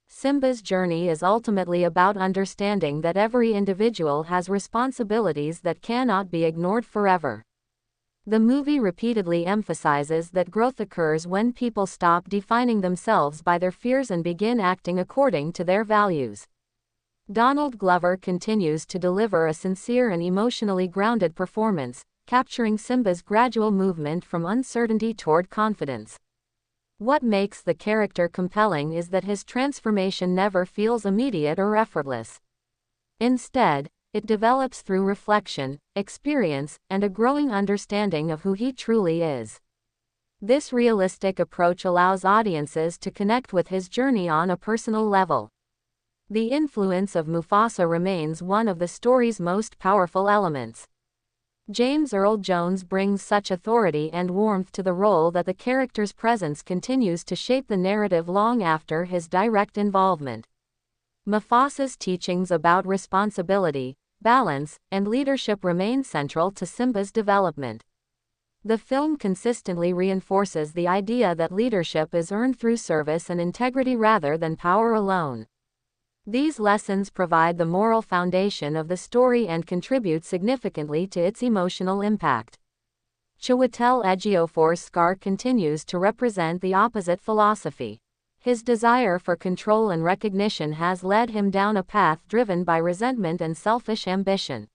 Speaker 1: Simba's journey is ultimately about understanding that every individual has responsibilities that cannot be ignored forever. The movie repeatedly emphasizes that growth occurs when people stop defining themselves by their fears and begin acting according to their values. Donald Glover continues to deliver a sincere and emotionally grounded performance, capturing Simba's gradual movement from uncertainty toward confidence. What makes the character compelling is that his transformation never feels immediate or effortless. Instead, it develops through reflection, experience, and a growing understanding of who he truly is. This realistic approach allows audiences to connect with his journey on a personal level. The influence of Mufasa remains one of the story's most powerful elements. James Earl Jones brings such authority and warmth to the role that the character's presence continues to shape the narrative long after his direct involvement. Mufasa's teachings about responsibility, balance, and leadership remain central to Simba's development. The film consistently reinforces the idea that leadership is earned through service and integrity rather than power alone. These lessons provide the moral foundation of the story and contribute significantly to its emotional impact. Chiwetel Ejiofor's Scar continues to represent the opposite philosophy. His desire for control and recognition has led him down a path driven by resentment and selfish ambition.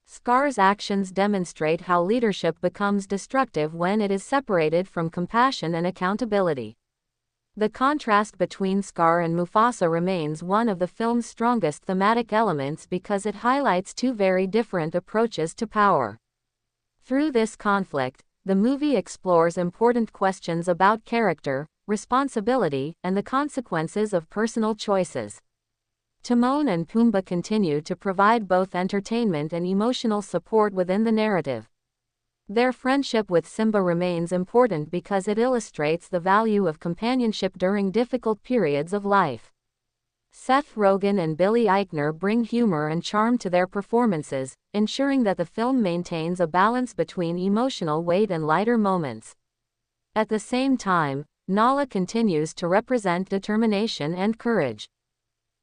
Speaker 1: Scar's actions demonstrate how leadership becomes destructive when it is separated from compassion and accountability. The contrast between Scar and Mufasa remains one of the film's strongest thematic elements because it highlights two very different approaches to power. Through this conflict, the movie explores important questions about character, responsibility, and the consequences of personal choices. Timon and Pumbaa continue to provide both entertainment and emotional support within the narrative. Their friendship with Simba remains important because it illustrates the value of companionship during difficult periods of life. Seth Rogen and Billy Eichner bring humor and charm to their performances, ensuring that the film maintains a balance between emotional weight and lighter moments. At the same time, Nala continues to represent determination and courage.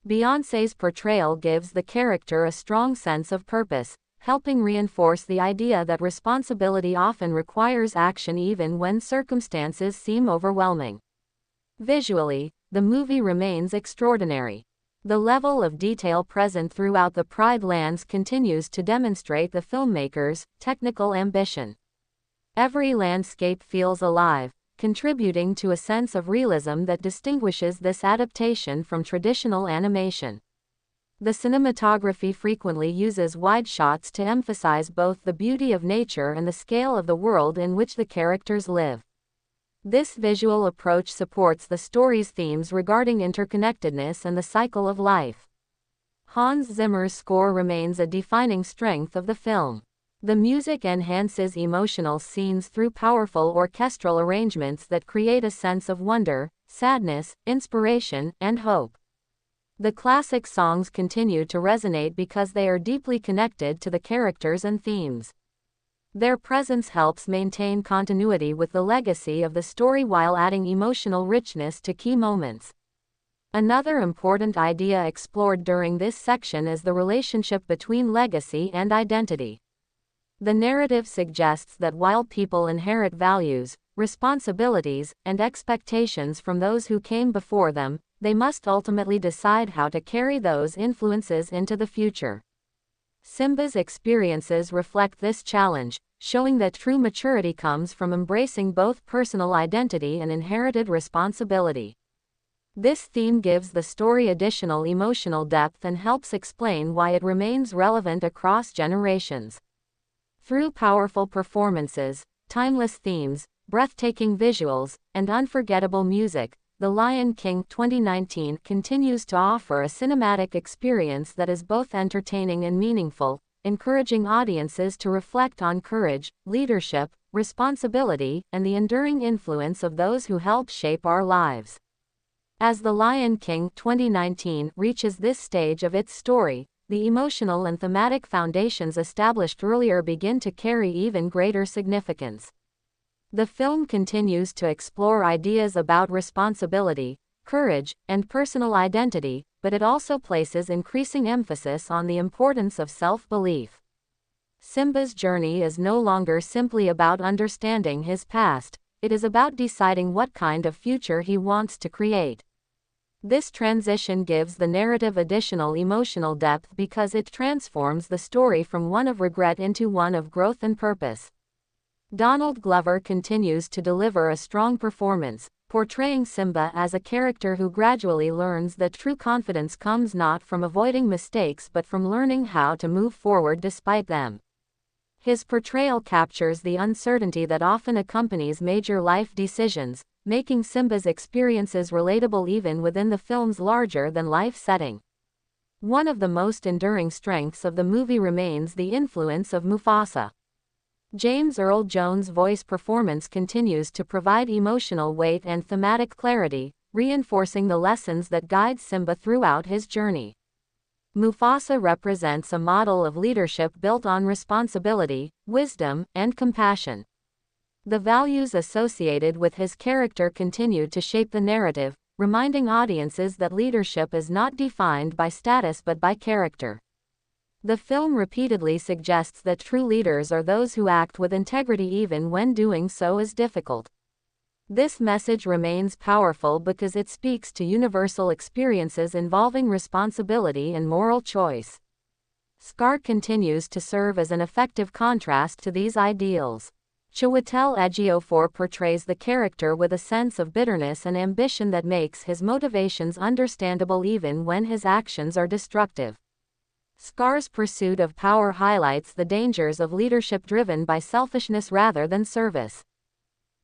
Speaker 1: Beyoncé's portrayal gives the character a strong sense of purpose, helping reinforce the idea that responsibility often requires action even when circumstances seem overwhelming. Visually, the movie remains extraordinary. The level of detail present throughout the Pride Lands continues to demonstrate the filmmaker's technical ambition. Every landscape feels alive, contributing to a sense of realism that distinguishes this adaptation from traditional animation. The cinematography frequently uses wide shots to emphasize both the beauty of nature and the scale of the world in which the characters live. This visual approach supports the story's themes regarding interconnectedness and the cycle of life. Hans Zimmer's score remains a defining strength of the film. The music enhances emotional scenes through powerful orchestral arrangements that create a sense of wonder, sadness, inspiration, and hope. The classic songs continue to resonate because they are deeply connected to the characters and themes. Their presence helps maintain continuity with the legacy of the story while adding emotional richness to key moments. Another important idea explored during this section is the relationship between legacy and identity. The narrative suggests that while people inherit values, responsibilities, and expectations from those who came before them, they must ultimately decide how to carry those influences into the future. Simba's experiences reflect this challenge, showing that true maturity comes from embracing both personal identity and inherited responsibility. This theme gives the story additional emotional depth and helps explain why it remains relevant across generations. Through powerful performances, timeless themes, breathtaking visuals, and unforgettable music, The Lion King 2019 continues to offer a cinematic experience that is both entertaining and meaningful, encouraging audiences to reflect on courage, leadership, responsibility, and the enduring influence of those who help shape our lives. As The Lion King 2019 reaches this stage of its story, the emotional and thematic foundations established earlier begin to carry even greater significance. The film continues to explore ideas about responsibility, courage, and personal identity, but it also places increasing emphasis on the importance of self-belief. Simba's journey is no longer simply about understanding his past, it is about deciding what kind of future he wants to create. This transition gives the narrative additional emotional depth because it transforms the story from one of regret into one of growth and purpose. Donald Glover continues to deliver a strong performance, portraying Simba as a character who gradually learns that true confidence comes not from avoiding mistakes but from learning how to move forward despite them. His portrayal captures the uncertainty that often accompanies major life decisions, making Simba's experiences relatable even within the film's larger-than-life setting. One of the most enduring strengths of the movie remains the influence of Mufasa. James Earl Jones' voice performance continues to provide emotional weight and thematic clarity, reinforcing the lessons that guide Simba throughout his journey. Mufasa represents a model of leadership built on responsibility, wisdom, and compassion. The values associated with his character continue to shape the narrative, reminding audiences that leadership is not defined by status but by character. The film repeatedly suggests that true leaders are those who act with integrity even when doing so is difficult. This message remains powerful because it speaks to universal experiences involving responsibility and moral choice. Scar continues to serve as an effective contrast to these ideals. Chiwetel Ejiofor portrays the character with a sense of bitterness and ambition that makes his motivations understandable even when his actions are destructive. Scar's pursuit of power highlights the dangers of leadership driven by selfishness rather than service.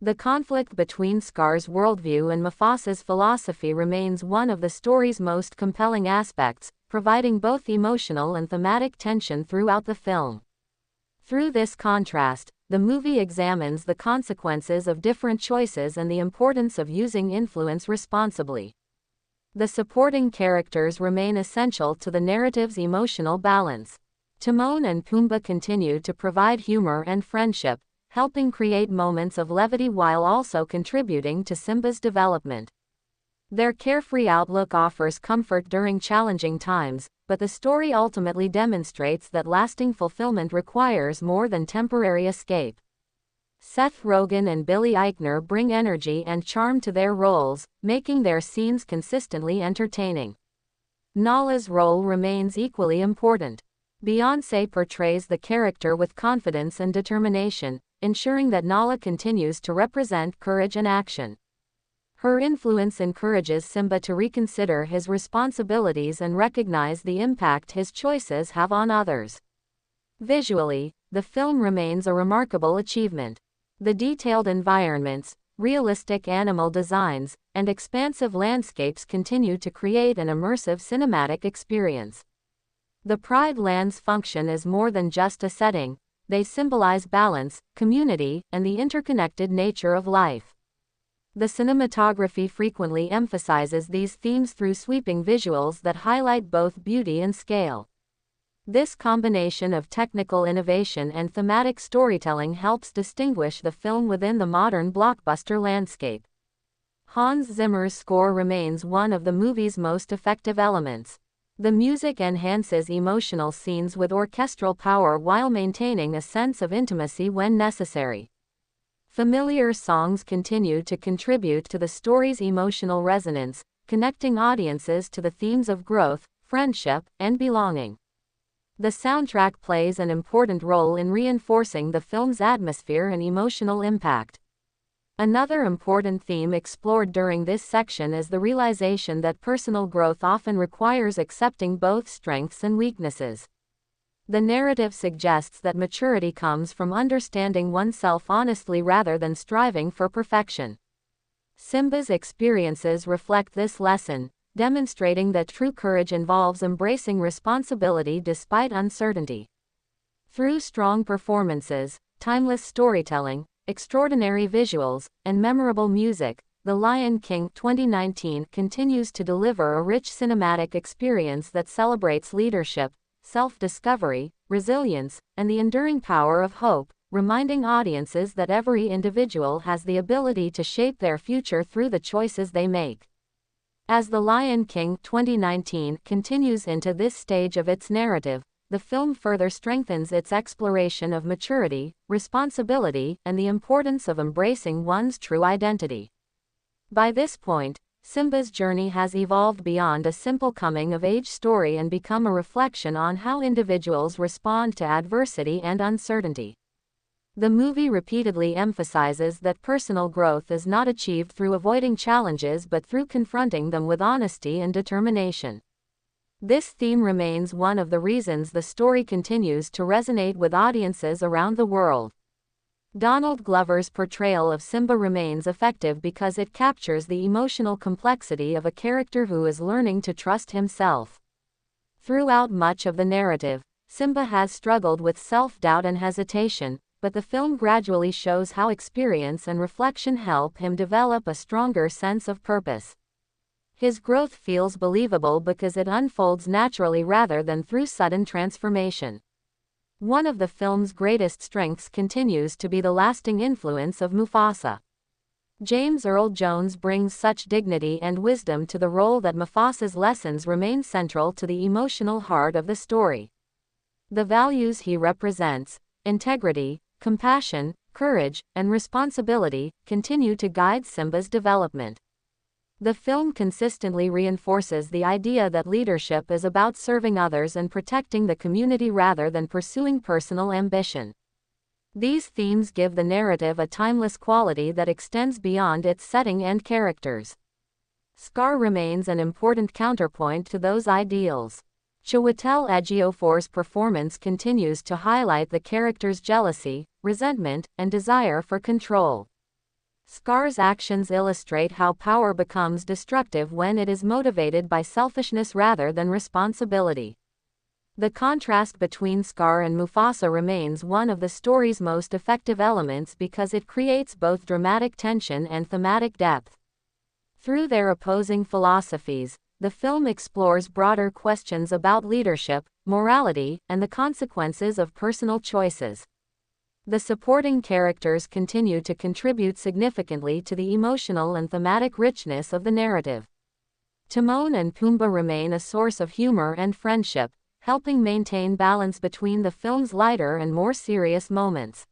Speaker 1: The conflict between Scar's worldview and Mufasa's philosophy remains one of the story's most compelling aspects, providing both emotional and thematic tension throughout the film. Through this contrast, the movie examines the consequences of different choices and the importance of using influence responsibly. The supporting characters remain essential to the narrative's emotional balance. Timon and Pumbaa continue to provide humor and friendship, helping create moments of levity while also contributing to Simba's development. Their carefree outlook offers comfort during challenging times, but the story ultimately demonstrates that lasting fulfillment requires more than temporary escape. Seth Rogen and Billy Eichner bring energy and charm to their roles, making their scenes consistently entertaining. Nala's role remains equally important. Beyoncé portrays the character with confidence and determination, ensuring that Nala continues to represent courage and action. Her influence encourages Simba to reconsider his responsibilities and recognize the impact his choices have on others. Visually, the film remains a remarkable achievement. The detailed environments, realistic animal designs, and expansive landscapes continue to create an immersive cinematic experience. The Pride Lands function as more than just a setting, they symbolize balance, community, and the interconnected nature of life. The cinematography frequently emphasizes these themes through sweeping visuals that highlight both beauty and scale. This combination of technical innovation and thematic storytelling helps distinguish the film within the modern blockbuster landscape. Hans Zimmer's score remains one of the movie's most effective elements. The music enhances emotional scenes with orchestral power while maintaining a sense of intimacy when necessary. Familiar songs continue to contribute to the story's emotional resonance, connecting audiences to the themes of growth, friendship, and belonging. The soundtrack plays an important role in reinforcing the film's atmosphere and emotional impact. Another important theme explored during this section is the realization that personal growth often requires accepting both strengths and weaknesses. The narrative suggests that maturity comes from understanding oneself honestly rather than striving for perfection. Simba's experiences reflect this lesson, demonstrating that true courage involves embracing responsibility despite uncertainty. Through strong performances, timeless storytelling, extraordinary visuals, and memorable music, The Lion King 2019 continues to deliver a rich cinematic experience that celebrates leadership, self-discovery, resilience, and the enduring power of hope, reminding audiences that every individual has the ability to shape their future through the choices they make. As The Lion King 2019 continues into this stage of its narrative, the film further strengthens its exploration of maturity, responsibility, and the importance of embracing one's true identity. By this point, Simba's journey has evolved beyond a simple coming-of-age story and become a reflection on how individuals respond to adversity and uncertainty. The movie repeatedly emphasizes that personal growth is not achieved through avoiding challenges but through confronting them with honesty and determination. This theme remains one of the reasons the story continues to resonate with audiences around the world. Donald Glover's portrayal of Simba remains effective because it captures the emotional complexity of a character who is learning to trust himself. Throughout much of the narrative, Simba has struggled with self-doubt and hesitation, but the film gradually shows how experience and reflection help him develop a stronger sense of purpose. His growth feels believable because it unfolds naturally rather than through sudden transformation. One of the film's greatest strengths continues to be the lasting influence of Mufasa. James Earl Jones brings such dignity and wisdom to the role that Mufasa's lessons remain central to the emotional heart of the story. The values he represents, integrity, compassion, courage, and responsibility, continue to guide Simba's development. The film consistently reinforces the idea that leadership is about serving others and protecting the community rather than pursuing personal ambition. These themes give the narrative a timeless quality that extends beyond its setting and characters. Scar remains an important counterpoint to those ideals. Chiwetel Ejiofor's performance continues to highlight the character's jealousy, resentment, and desire for control. Scar's actions illustrate how power becomes destructive when it is motivated by selfishness rather than responsibility. The contrast between Scar and Mufasa remains one of the story's most effective elements because it creates both dramatic tension and thematic depth. Through their opposing philosophies, the film explores broader questions about leadership, morality, and the consequences of personal choices. The supporting characters continue to contribute significantly to the emotional and thematic richness of the narrative. Timon and Pumbaa remain a source of humor and friendship, helping maintain balance between the film's lighter and more serious moments.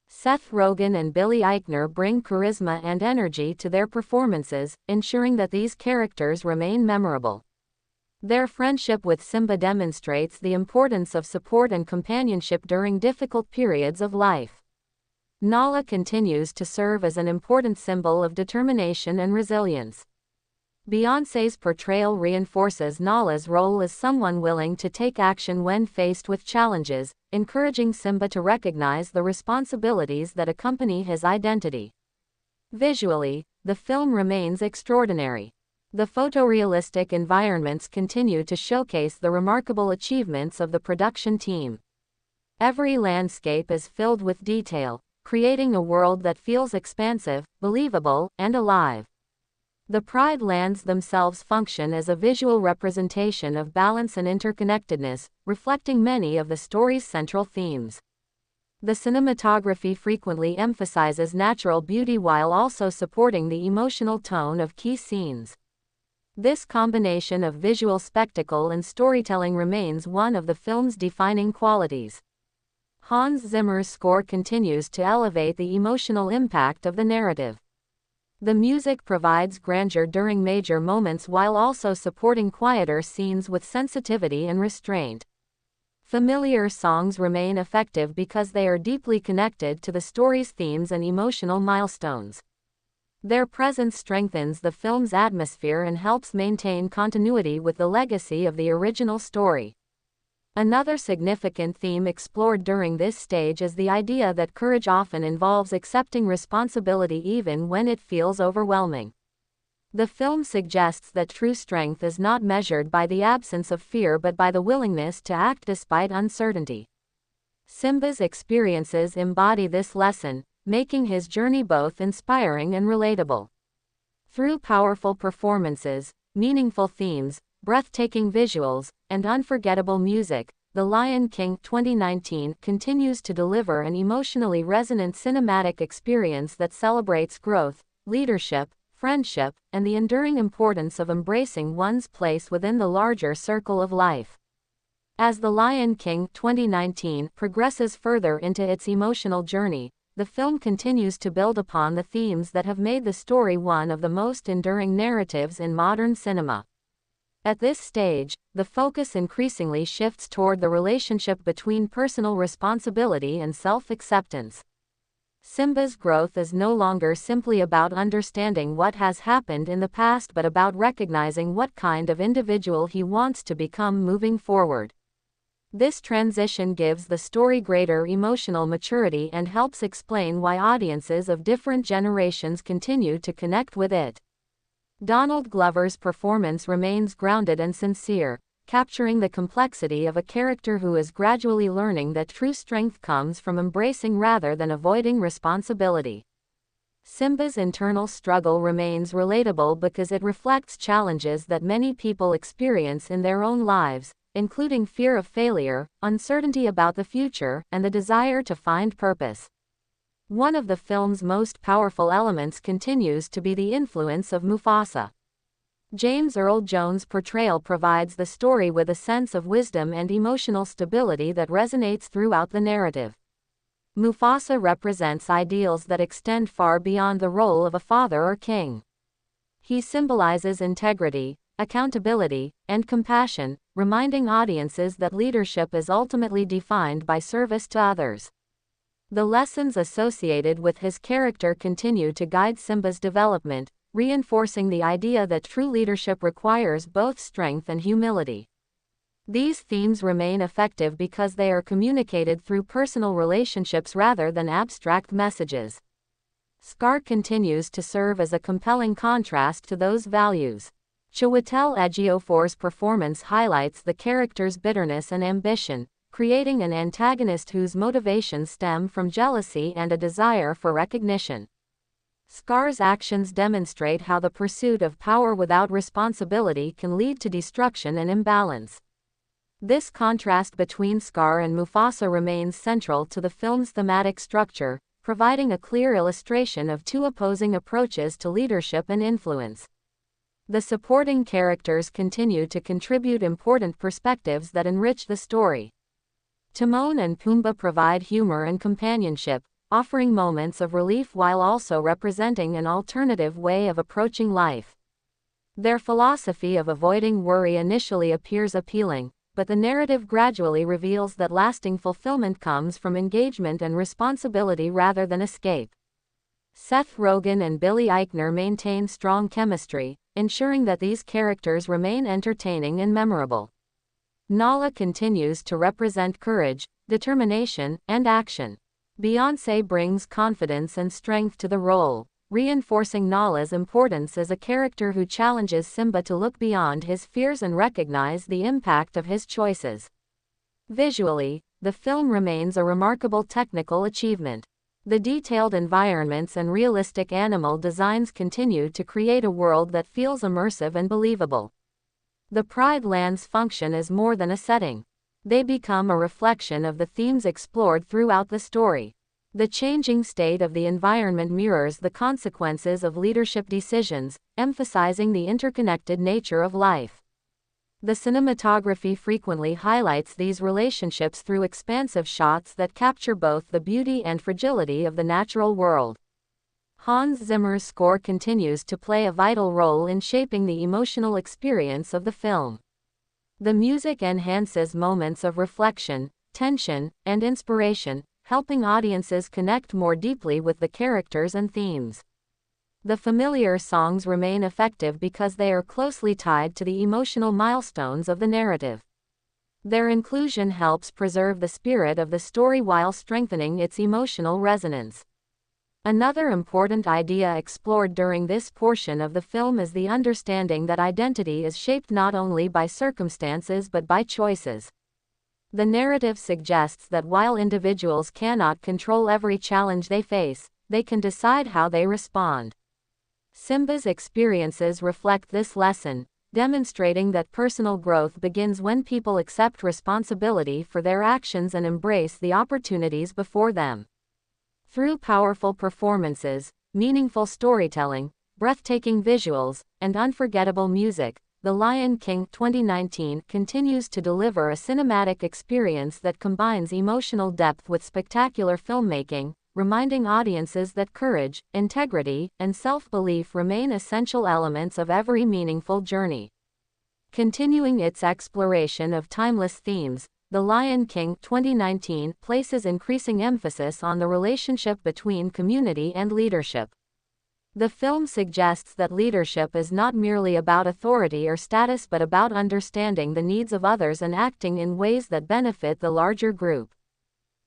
Speaker 1: Seth Rogen and Billy Eichner bring charisma and energy to their performances, ensuring that these characters remain memorable. Their friendship with Simba demonstrates the importance of support and companionship during difficult periods of life. Nala continues to serve as an important symbol of determination and resilience. Beyoncé's portrayal reinforces Nala's role as someone willing to take action when faced with challenges, encouraging Simba to recognize the responsibilities that accompany his identity. Visually, the film remains extraordinary. The photorealistic environments continue to showcase the remarkable achievements of the production team. Every landscape is filled with detail, creating a world that feels expansive, believable, and alive. The Pride Lands themselves function as a visual representation of balance and interconnectedness, reflecting many of the story's central themes. The cinematography frequently emphasizes natural beauty while also supporting the emotional tone of key scenes. This combination of visual spectacle and storytelling remains one of the film's defining qualities. Hans Zimmer's score continues to elevate the emotional impact of the narrative. The music provides grandeur during major moments while also supporting quieter scenes with sensitivity and restraint. Familiar songs remain effective because they are deeply connected to the story's themes and emotional milestones. Their presence strengthens the film's atmosphere and helps maintain continuity with the legacy of the original story. Another significant theme explored during this stage is the idea that courage often involves accepting responsibility even when it feels overwhelming. The film suggests that true strength is not measured by the absence of fear but by the willingness to act despite uncertainty. Simba's experiences embody this lesson, making his journey both inspiring and relatable. Through powerful performances, meaningful themes, breathtaking visuals, and unforgettable music, The Lion King 2019 continues to deliver an emotionally resonant cinematic experience that celebrates growth, leadership, friendship, and the enduring importance of embracing one's place within the larger circle of life. As The Lion King 2019 progresses further into its emotional journey, the film continues to build upon the themes that have made the story one of the most enduring narratives in modern cinema. At this stage, the focus increasingly shifts toward the relationship between personal responsibility and self-acceptance. Simba's growth is no longer simply about understanding what has happened in the past but about recognizing what kind of individual he wants to become moving forward. This transition gives the story greater emotional maturity and helps explain why audiences of different generations continue to connect with it. Donald Glover's performance remains grounded and sincere, capturing the complexity of a character who is gradually learning that true strength comes from embracing rather than avoiding responsibility. Simba's internal struggle remains relatable because it reflects challenges that many people experience in their own lives, including fear of failure, uncertainty about the future, and the desire to find purpose. One of the film's most powerful elements continues to be the influence of Mufasa. James Earl Jones' portrayal provides the story with a sense of wisdom and emotional stability that resonates throughout the narrative. Mufasa represents ideals that extend far beyond the role of a father or king. He symbolizes integrity, accountability, and compassion, reminding audiences that leadership is ultimately defined by service to others. The lessons associated with his character continue to guide Simba's development, reinforcing the idea that true leadership requires both strength and humility. These themes remain effective because they are communicated through personal relationships rather than abstract messages. Scar continues to serve as a compelling contrast to those values. Chiwetel Ejiofor's performance highlights the character's bitterness and ambition, creating an antagonist whose motivations stem from jealousy and a desire for recognition. Scar's actions demonstrate how the pursuit of power without responsibility can lead to destruction and imbalance. This contrast between Scar and Mufasa remains central to the film's thematic structure, providing a clear illustration of two opposing approaches to leadership and influence. The supporting characters continue to contribute important perspectives that enrich the story. Timon and Pumbaa provide humor and companionship, offering moments of relief while also representing an alternative way of approaching life. Their philosophy of avoiding worry initially appears appealing, but the narrative gradually reveals that lasting fulfillment comes from engagement and responsibility rather than escape. Seth Rogen and Billy Eichner maintain strong chemistry, ensuring that these characters remain entertaining and memorable. Nala continues to represent courage, determination, and action. Beyoncé brings confidence and strength to the role, reinforcing Nala's importance as a character who challenges Simba to look beyond his fears and recognize the impact of his choices. Visually, the film remains a remarkable technical achievement. The detailed environments and realistic animal designs continue to create a world that feels immersive and believable. The Pride Lands function as more than a setting. They become a reflection of the themes explored throughout the story. The changing state of the environment mirrors the consequences of leadership decisions, emphasizing the interconnected nature of life. The cinematography frequently highlights these relationships through expansive shots that capture both the beauty and fragility of the natural world. Hans Zimmer's score continues to play a vital role in shaping the emotional experience of the film. The music enhances moments of reflection, tension, and inspiration, helping audiences connect more deeply with the characters and themes. The familiar songs remain effective because they are closely tied to the emotional milestones of the narrative. Their inclusion helps preserve the spirit of the story while strengthening its emotional resonance. Another important idea explored during this portion of the film is the understanding that identity is shaped not only by circumstances but by choices. The narrative suggests that while individuals cannot control every challenge they face, they can decide how they respond. Simba's experiences reflect this lesson, demonstrating that personal growth begins when people accept responsibility for their actions and embrace the opportunities before them. Through powerful performances, meaningful storytelling, breathtaking visuals, and unforgettable music, The Lion King 2019 continues to deliver a cinematic experience that combines emotional depth with spectacular filmmaking, reminding audiences that courage, integrity, and self-belief remain essential elements of every meaningful journey. Continuing its exploration of timeless themes, The Lion King 2019 places increasing emphasis on the relationship between community and leadership. The film suggests that leadership is not merely about authority or status but about understanding the needs of others and acting in ways that benefit the larger group.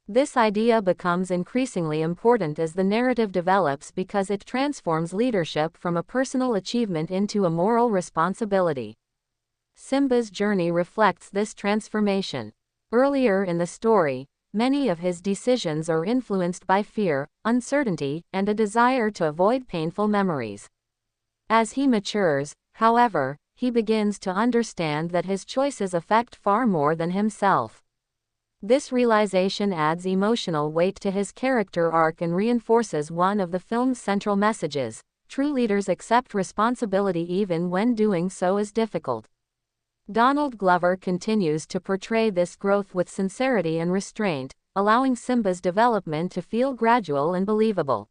Speaker 1: This idea becomes increasingly important as the narrative develops because it transforms leadership from a personal achievement into a moral responsibility. Simba's journey reflects this transformation. Earlier in the story, many of his decisions are influenced by fear, uncertainty, and a desire to avoid painful memories. As he matures, however, he begins to understand that his choices affect far more than himself. This realization adds emotional weight to his character arc and reinforces one of the film's central messages: true leaders accept responsibility even when doing so is difficult. Donald Glover continues to portray this growth with sincerity and restraint, allowing Simba's development to feel gradual and believable.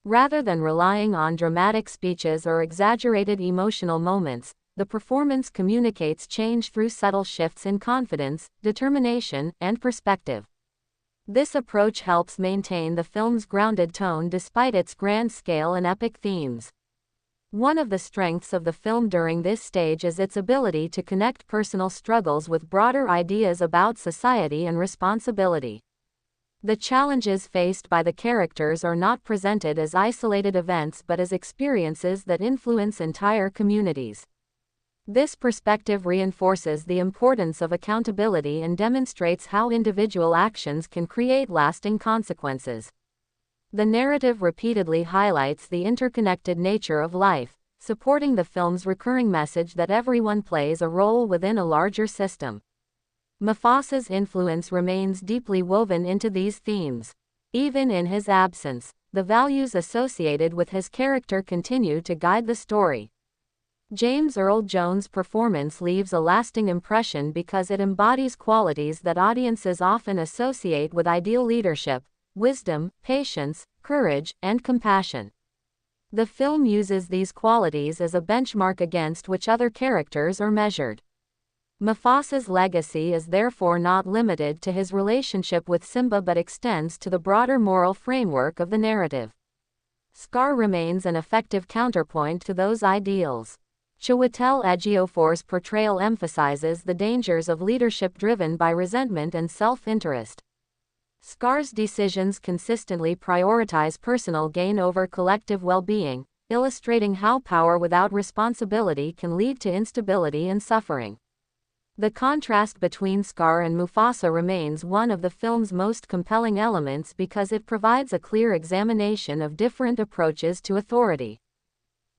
Speaker 1: Rather than relying on dramatic speeches or exaggerated emotional moments, the performance communicates change through subtle shifts in confidence, determination, and perspective. This approach helps maintain the film's grounded tone despite its grand scale and epic themes. One of the strengths of the film during this stage is its ability to connect personal struggles with broader ideas about society and responsibility. The challenges faced by the characters are not presented as isolated events but as experiences that influence entire communities. This perspective reinforces the importance of accountability and demonstrates how individual actions can create lasting consequences. The narrative repeatedly highlights the interconnected nature of life, supporting the film's recurring message that everyone plays a role within a larger system. Mufasa's influence remains deeply woven into these themes. Even in his absence, the values associated with his character continue to guide the story. James Earl Jones' performance leaves a lasting impression because it embodies qualities that audiences often associate with ideal leadership: wisdom, patience, courage, and compassion. The film uses these qualities as a benchmark against which other characters are measured. Mufasa's legacy is therefore not limited to his relationship with Simba but extends to the broader moral framework of the narrative. Scar remains an effective counterpoint to those ideals. Chiwetel Ejiofor's portrayal emphasizes the dangers of leadership driven by resentment and self-interest. Scar's decisions consistently prioritize personal gain over collective well-being, illustrating how power without responsibility can lead to instability and suffering. The contrast between Scar and Mufasa remains one of the film's most compelling elements because it provides a clear examination of different approaches to authority.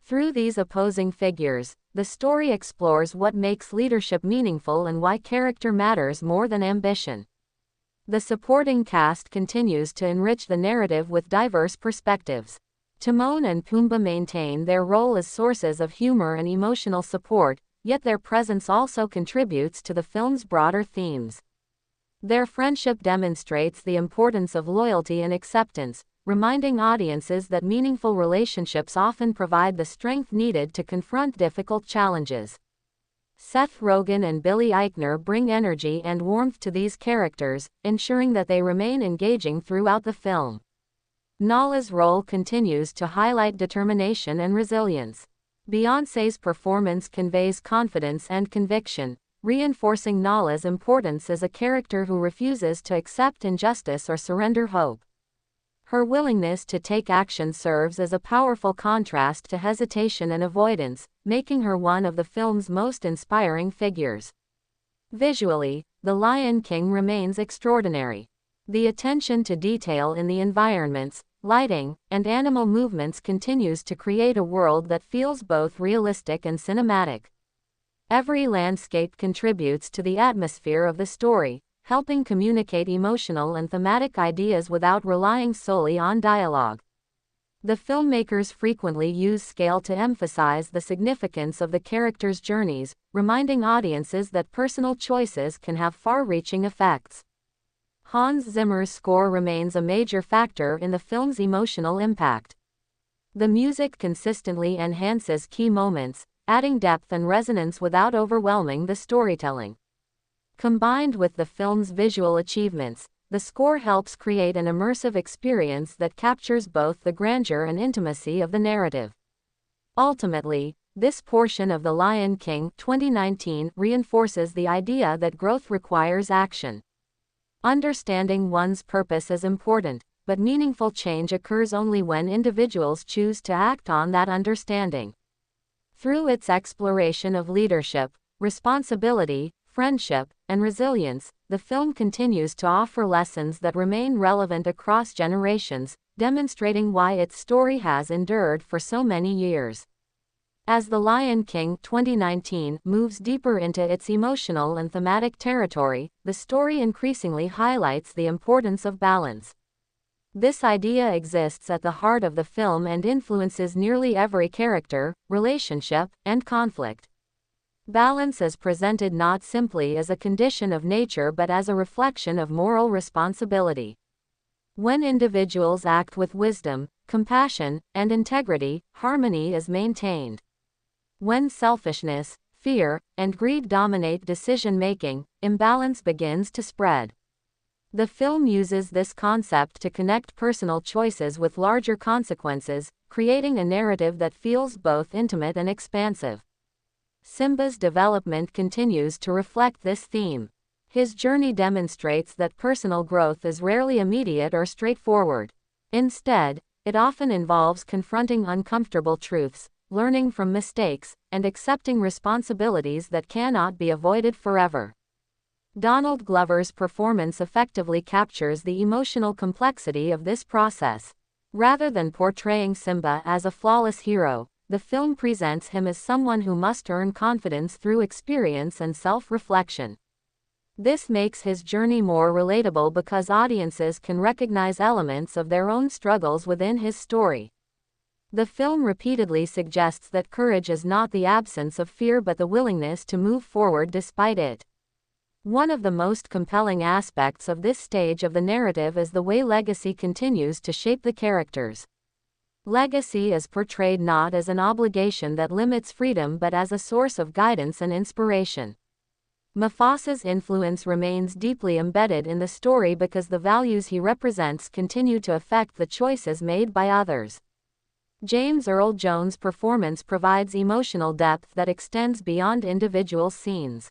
Speaker 1: Through these opposing figures, the story explores what makes leadership meaningful and why character matters more than ambition. The supporting cast continues to enrich the narrative with diverse perspectives. Timon and Pumbaa maintain their role as sources of humor and emotional support, yet their presence also contributes to the film's broader themes. Their friendship demonstrates the importance of loyalty and acceptance, reminding audiences that meaningful relationships often provide the strength needed to confront difficult challenges. Seth Rogen and Billy Eichner bring energy and warmth to these characters, ensuring that they remain engaging throughout the film. Nala's role continues to highlight determination and resilience. Beyoncé's performance conveys confidence and conviction, reinforcing Nala's importance as a character who refuses to accept injustice or surrender hope. Her willingness to take action serves as a powerful contrast to hesitation and avoidance, making her one of the film's most inspiring figures. Visually, The Lion King remains extraordinary. The attention to detail in the environments, lighting, and animal movements continues to create a world that feels both realistic and cinematic. Every landscape contributes to the atmosphere of the story, helping communicate emotional and thematic ideas without relying solely on dialogue. The filmmakers frequently use scale to emphasize the significance of the characters' journeys, reminding audiences that personal choices can have far-reaching effects. Hans Zimmer's score remains a major factor in the film's emotional impact. The music consistently enhances key moments, adding depth and resonance without overwhelming the storytelling. Combined with the film's visual achievements, the score helps create an immersive experience that captures both the grandeur and intimacy of the narrative. Ultimately, this portion of The Lion King 2019 reinforces the idea that growth requires action. Understanding one's purpose is important, but meaningful change occurs only when individuals choose to act on that understanding. Through its exploration of leadership, responsibility, friendship, and resilience, the film continues to offer lessons that remain relevant across generations, demonstrating why its story has endured for so many years. As The Lion King 2019 moves deeper into its emotional and thematic territory, the story increasingly highlights the importance of balance. This idea exists at the heart of the film and influences nearly every character, relationship, and conflict. Balance is presented not simply as a condition of nature but as a reflection of moral responsibility. When individuals act with wisdom, compassion, and integrity, harmony is maintained. When selfishness, fear, and greed dominate decision-making, imbalance begins to spread. The film uses this concept to connect personal choices with larger consequences, creating a narrative that feels both intimate and expansive. Simba's development continues to reflect this theme. His journey demonstrates that personal growth is rarely immediate or straightforward. Instead, it often involves confronting uncomfortable truths, learning from mistakes, and accepting responsibilities that cannot be avoided forever. Donald Glover's performance effectively captures the emotional complexity of this process. Rather than portraying Simba as a flawless hero, the film presents him as someone who must earn confidence through experience and self-reflection. This makes his journey more relatable because audiences can recognize elements of their own struggles within his story. The film repeatedly suggests that courage is not the absence of fear but the willingness to move forward despite it. One of the most compelling aspects of this stage of the narrative is the way legacy continues to shape the characters. Legacy is portrayed not as an obligation that limits freedom but as a source of guidance and inspiration. Mufasa's influence remains deeply embedded in the story because the values he represents continue to affect the choices made by others. James Earl Jones' performance provides emotional depth that extends beyond individual scenes.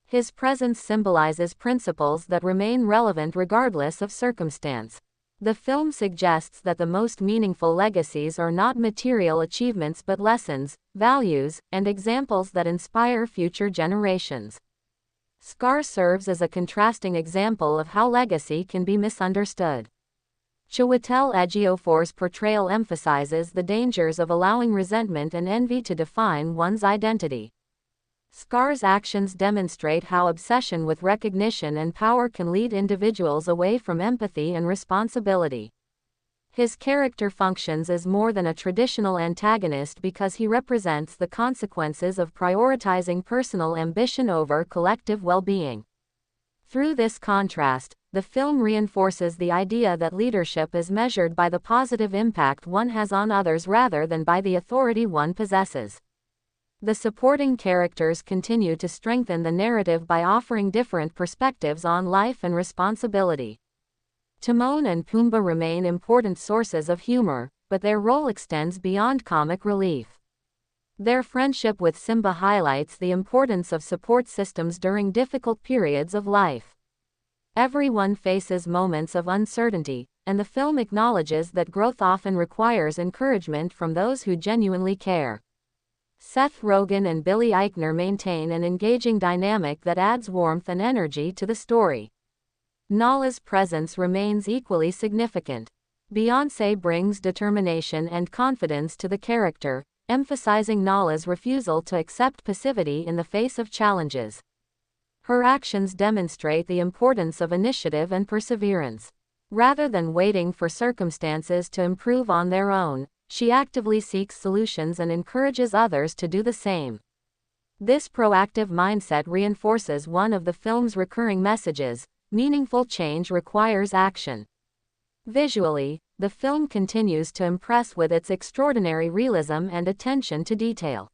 Speaker 1: His presence symbolizes principles that remain relevant regardless of circumstance. The film suggests that the most meaningful legacies are not material achievements but lessons, values, and examples that inspire future generations. Scar serves as a contrasting example of how legacy can be misunderstood. Chiwetel Ejiofor's portrayal emphasizes the dangers of allowing resentment and envy to define one's identity. Scar's actions demonstrate how obsession with recognition and power can lead individuals away from empathy and responsibility. His character functions as more than a traditional antagonist because he represents the consequences of prioritizing personal ambition over collective well-being. Through this contrast, the film reinforces the idea that leadership is measured by the positive impact one has on others rather than by the authority one possesses. The supporting characters continue to strengthen the narrative by offering different perspectives on life and responsibility. Timon and Pumbaa remain important sources of humor, but their role extends beyond comic relief. Their friendship with Simba highlights the importance of support systems during difficult periods of life. Everyone faces moments of uncertainty, and the film acknowledges that growth often requires encouragement from those who genuinely care. Seth Rogen and Billy Eichner maintain an engaging dynamic that adds warmth and energy to the story. Nala's presence remains equally significant. Beyoncé brings determination and confidence to the character, emphasizing Nala's refusal to accept passivity in the face of challenges. Her actions demonstrate the importance of initiative and perseverance. Rather than waiting for circumstances to improve on their own, she actively seeks solutions and encourages others to do the same. This proactive mindset reinforces one of the film's recurring messages: meaningful change requires action. Visually, the film continues to impress with its extraordinary realism and attention to detail.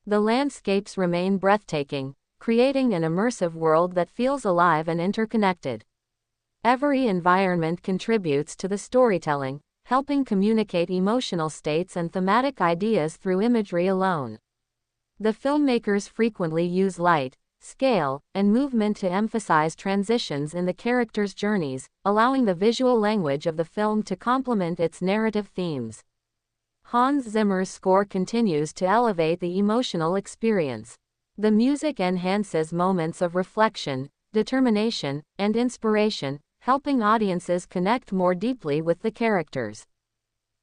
Speaker 1: The landscapes remain breathtaking, creating an immersive world that feels alive and interconnected. Every environment contributes to the storytelling, helping communicate emotional states and thematic ideas through imagery alone. The filmmakers frequently use light, scale, and movement to emphasize transitions in the characters' journeys, allowing the visual language of the film to complement its narrative themes. Hans Zimmer's score continues to elevate the emotional experience. The music enhances moments of reflection, determination, and inspiration, helping audiences connect more deeply with the characters.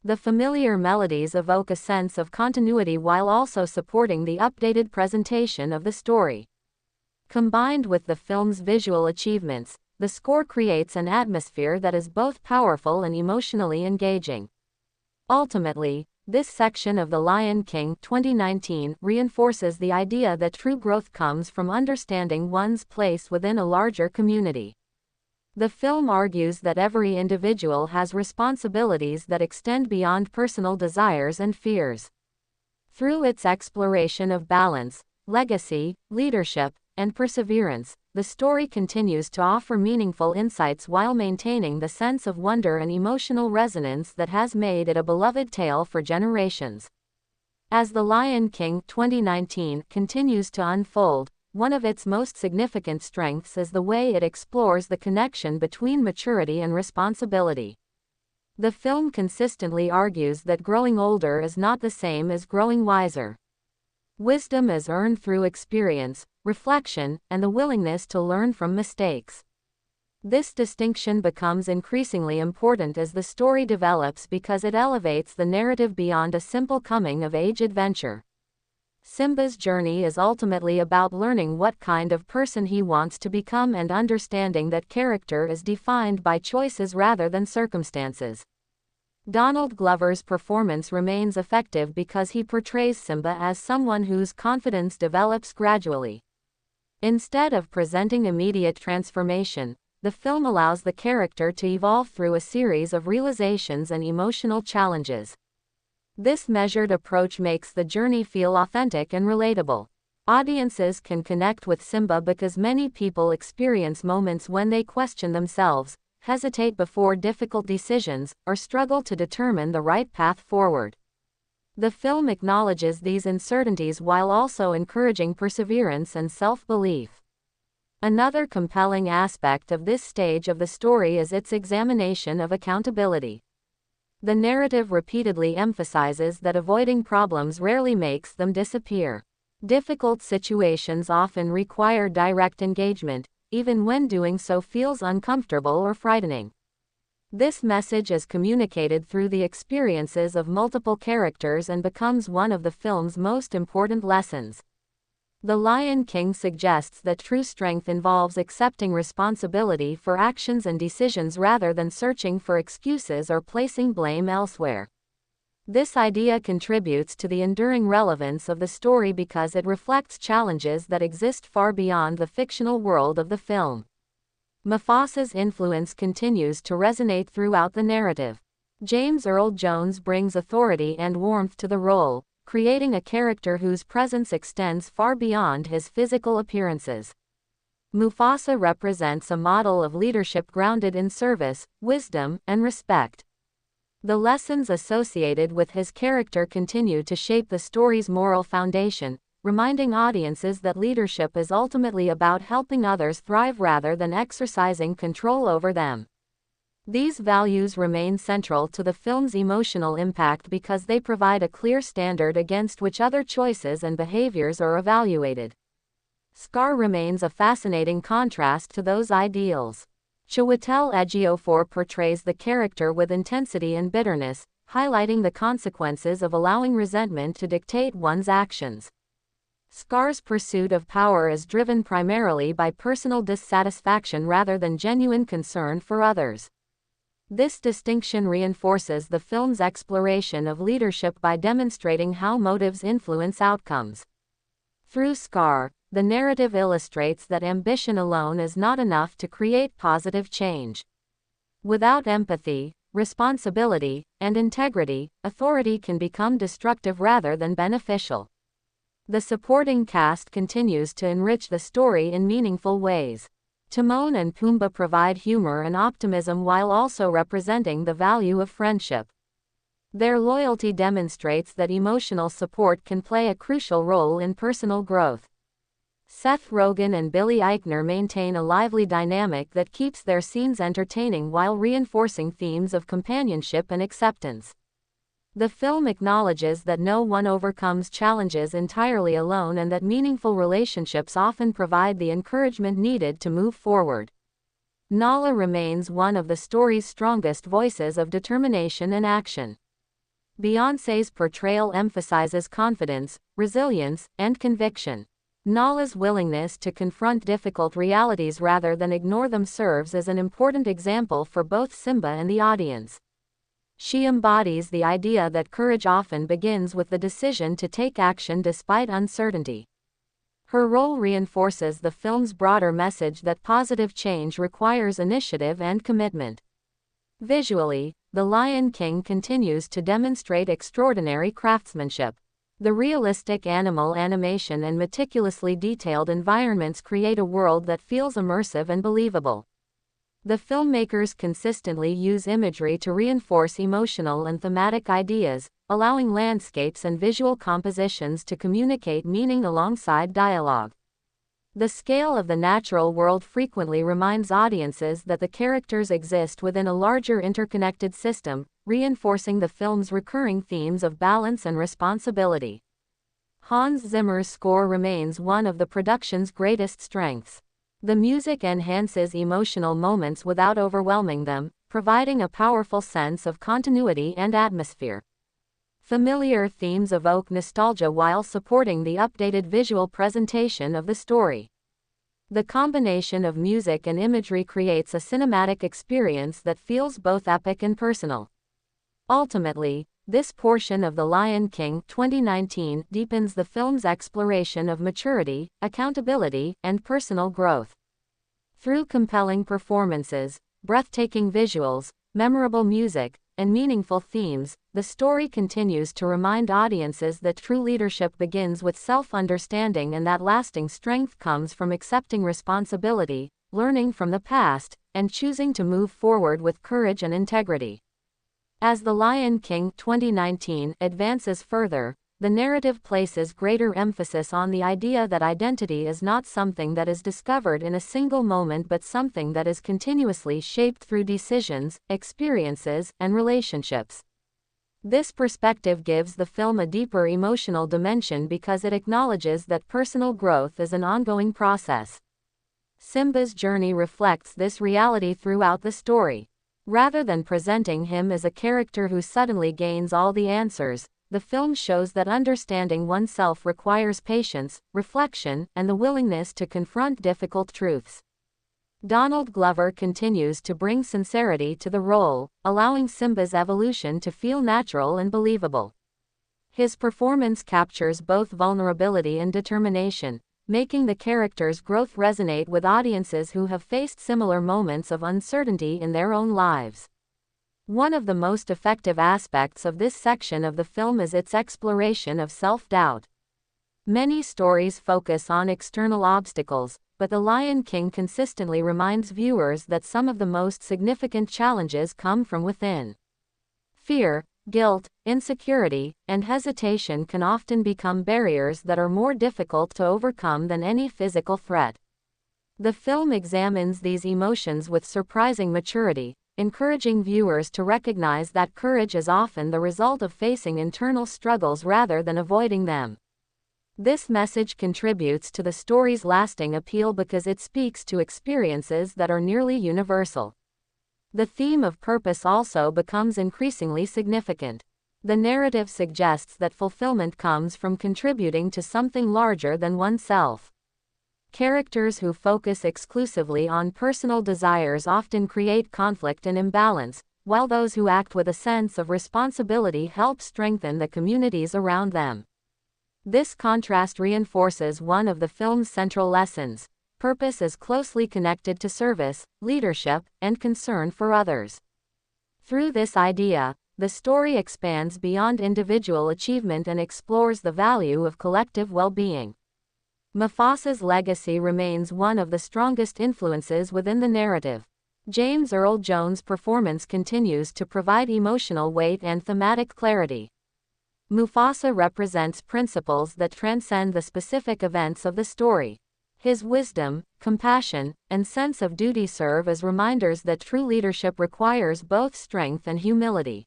Speaker 1: The familiar melodies evoke a sense of continuity while also supporting the updated presentation of the story. Combined with the film's visual achievements, the score creates an atmosphere that is both powerful and emotionally engaging. Ultimately, this section of The Lion King 2019 reinforces the idea that true growth comes from understanding one's place within a larger community. The film argues that every individual has responsibilities that extend beyond personal desires and fears. Through its exploration of balance, legacy, leadership, and perseverance, the story continues to offer meaningful insights while maintaining the sense of wonder and emotional resonance that has made it a beloved tale for generations. As The Lion King 2019 continues to unfold, one of its most significant strengths is the way it explores the connection between maturity and responsibility. The film consistently argues that growing older is not the same as growing wiser. Wisdom is earned through experience, reflection, and the willingness to learn from mistakes. This distinction becomes increasingly important as the story develops because it elevates the narrative beyond a simple coming-of-age adventure. Simba's journey is ultimately about learning what kind of person he wants to become and understanding that character is defined by choices rather than circumstances. Donald Glover's performance remains effective because he portrays Simba as someone whose confidence develops gradually. Instead of presenting immediate transformation, the film allows the character to evolve through a series of realizations and emotional challenges. This measured approach makes the journey feel authentic and relatable. Audiences can connect with Simba because many people experience moments when they question themselves, hesitate before difficult decisions, or struggle to determine the right path forward. The film acknowledges these uncertainties while also encouraging perseverance and self-belief. Another compelling aspect of this stage of the story is its examination of accountability. The narrative repeatedly emphasizes that avoiding problems rarely makes them disappear. Difficult situations often require direct engagement, even when doing so feels uncomfortable or frightening. This message is communicated through the experiences of multiple characters and becomes one of the film's most important lessons. The Lion King suggests that true strength involves accepting responsibility for actions and decisions rather than searching for excuses or placing blame elsewhere. This idea contributes to the enduring relevance of the story because it reflects challenges that exist far beyond the fictional world of the film. Mufasa's influence continues to resonate throughout the narrative. James Earl Jones brings authority and warmth to the role, creating a character whose presence extends far beyond his physical appearances. Mufasa represents a model of leadership grounded in service, wisdom, and respect. The lessons associated with his character continue to shape the story's moral foundation, reminding audiences that leadership is ultimately about helping others thrive rather than exercising control over them. These values remain central to the film's emotional impact because they provide a clear standard against which other choices and behaviors are evaluated. Scar remains a fascinating contrast to those ideals. Chiwetel Ejiofor portrays the character with intensity and bitterness, highlighting the consequences of allowing resentment to dictate one's actions. Scar's pursuit of power is driven primarily by personal dissatisfaction rather than genuine concern for others. This distinction reinforces the film's exploration of leadership by demonstrating how motives influence outcomes. Through Scar, the narrative illustrates that ambition alone is not enough to create positive change. Without empathy, responsibility, and integrity, authority can become destructive rather than beneficial. The supporting cast continues to enrich the story in meaningful ways. Timon and Pumbaa provide humor and optimism while also representing the value of friendship. Their loyalty demonstrates that emotional support can play a crucial role in personal growth. Seth Rogen and Billy Eichner maintain a lively dynamic that keeps their scenes entertaining while reinforcing themes of companionship and acceptance. The film acknowledges that no one overcomes challenges entirely alone and that meaningful relationships often provide the encouragement needed to move forward. Nala remains one of the story's strongest voices of determination and action. Beyoncé's portrayal emphasizes confidence, resilience, and conviction. Nala's willingness to confront difficult realities rather than ignore them serves as an important example for both Simba and the audience. She embodies the idea that courage often begins with the decision to take action despite uncertainty. Her role reinforces the film's broader message that positive change requires initiative and commitment. Visually, The Lion King continues to demonstrate extraordinary craftsmanship. The realistic animal animation and meticulously detailed environments create a world that feels immersive and believable. The filmmakers consistently use imagery to reinforce emotional and thematic ideas, allowing landscapes and visual compositions to communicate meaning alongside dialogue. The scale of the natural world frequently reminds audiences that the characters exist within a larger interconnected system, reinforcing the film's recurring themes of balance and responsibility. Hans Zimmer's score remains one of the production's greatest strengths. The music enhances emotional moments without overwhelming them, providing a powerful sense of continuity and atmosphere. Familiar themes evoke nostalgia while supporting the updated visual presentation of the story. The combination of music and imagery creates a cinematic experience that feels both epic and personal. Ultimately, this portion of The Lion King 2019 deepens the film's exploration of maturity, accountability, and personal growth. Through compelling performances, breathtaking visuals, memorable music, and meaningful themes, the story continues to remind audiences that true leadership begins with self-understanding and that lasting strength comes from accepting responsibility, learning from the past, and choosing to move forward with courage and integrity. As The Lion King 2019 advances further, the narrative places greater emphasis on the idea that identity is not something that is discovered in a single moment but something that is continuously shaped through decisions, experiences, and relationships. This perspective gives the film a deeper emotional dimension because it acknowledges that personal growth is an ongoing process. Simba's journey reflects this reality throughout the story. Rather than presenting him as a character who suddenly gains all the answers, the film shows that understanding oneself requires patience, reflection, and the willingness to confront difficult truths. Donald Glover continues to bring sincerity to the role, allowing Simba's evolution to feel natural and believable. His performance captures both vulnerability and determination, making the character's growth resonate with audiences who have faced similar moments of uncertainty in their own lives. One of the most effective aspects of this section of the film is its exploration of self-doubt. Many stories focus on external obstacles, but The Lion King consistently reminds viewers that some of the most significant challenges come from within. Fear, guilt, insecurity, and hesitation can often become barriers that are more difficult to overcome than any physical threat. The film examines these emotions with surprising maturity, encouraging viewers to recognize that courage is often the result of facing internal struggles rather than avoiding them. This message contributes to the story's lasting appeal because it speaks to experiences that are nearly universal. The theme of purpose also becomes increasingly significant. The narrative suggests that fulfillment comes from contributing to something larger than oneself. Characters who focus exclusively on personal desires often create conflict and imbalance, while those who act with a sense of responsibility help strengthen the communities around them. This contrast reinforces one of the film's central lessons: purpose is closely connected to service, leadership, and concern for others. Through this idea, the story expands beyond individual achievement and explores the value of collective well-being. Mufasa's legacy remains one of the strongest influences within the narrative. James Earl Jones' performance continues to provide emotional weight and thematic clarity. Mufasa represents principles that transcend the specific events of the story. His wisdom, compassion, and sense of duty serve as reminders that true leadership requires both strength and humility.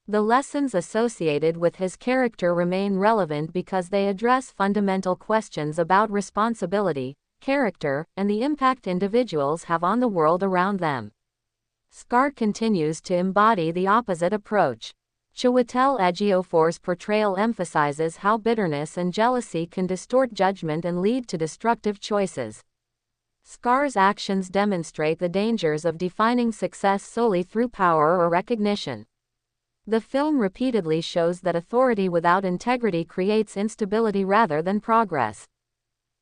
Speaker 1: The lessons associated with his character remain relevant because they address fundamental questions about responsibility, character, and the impact individuals have on the world around them. Scar continues to embody the opposite approach. Chiwetel Ejiofor's portrayal emphasizes how bitterness and jealousy can distort judgment and lead to destructive choices. Scar's actions demonstrate the dangers of defining success solely through power or recognition. The film repeatedly shows that authority without integrity creates instability rather than progress.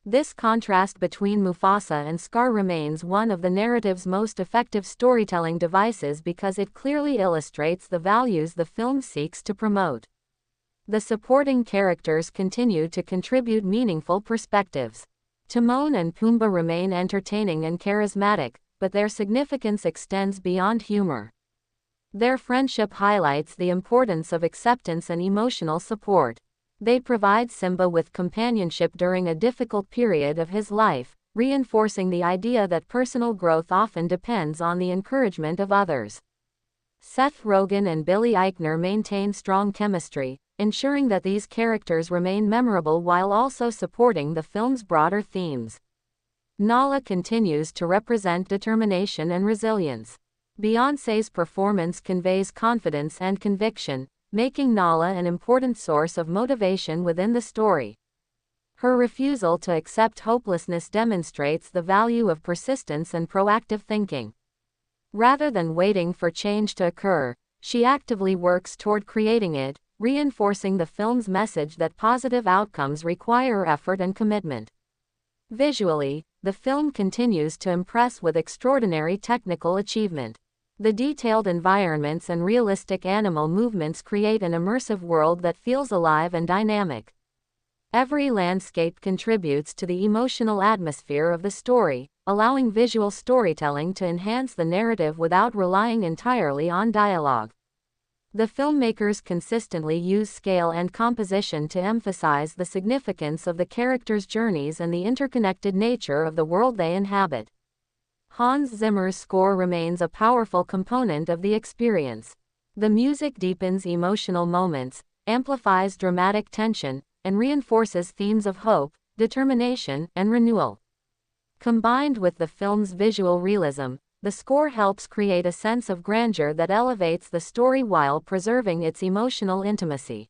Speaker 1: This contrast between Mufasa and Scar remains one of the narrative's most effective storytelling devices because it clearly illustrates the values the film seeks to promote. The supporting characters continue to contribute meaningful perspectives. Timon and Pumbaa remain entertaining and charismatic, but their significance extends beyond humor. Their friendship highlights the importance of acceptance and emotional support. They provide Simba with companionship during a difficult period of his life, reinforcing the idea that personal growth often depends on the encouragement of others. Seth Rogen and Billy Eichner maintain strong chemistry, ensuring that these characters remain memorable while also supporting the film's broader themes. Nala continues to represent determination and resilience. Beyoncé's performance conveys confidence and conviction, making Nala an important source of motivation within the story. Her refusal to accept hopelessness demonstrates the value of persistence and proactive thinking. Rather than waiting for change to occur, she actively works toward creating it, reinforcing the film's message that positive outcomes require effort and commitment. Visually, the film continues to impress with extraordinary technical achievement. The detailed environments and realistic animal movements create an immersive world that feels alive and dynamic. Every landscape contributes to the emotional atmosphere of the story, allowing visual storytelling to enhance the narrative without relying entirely on dialogue. The filmmakers consistently use scale and composition to emphasize the significance of the characters' journeys and the interconnected nature of the world they inhabit. Hans Zimmer's score remains a powerful component of the experience. The music deepens emotional moments, amplifies dramatic tension, and reinforces themes of hope, determination, and renewal. Combined with the film's visual realism, the score helps create a sense of grandeur that elevates the story while preserving its emotional intimacy.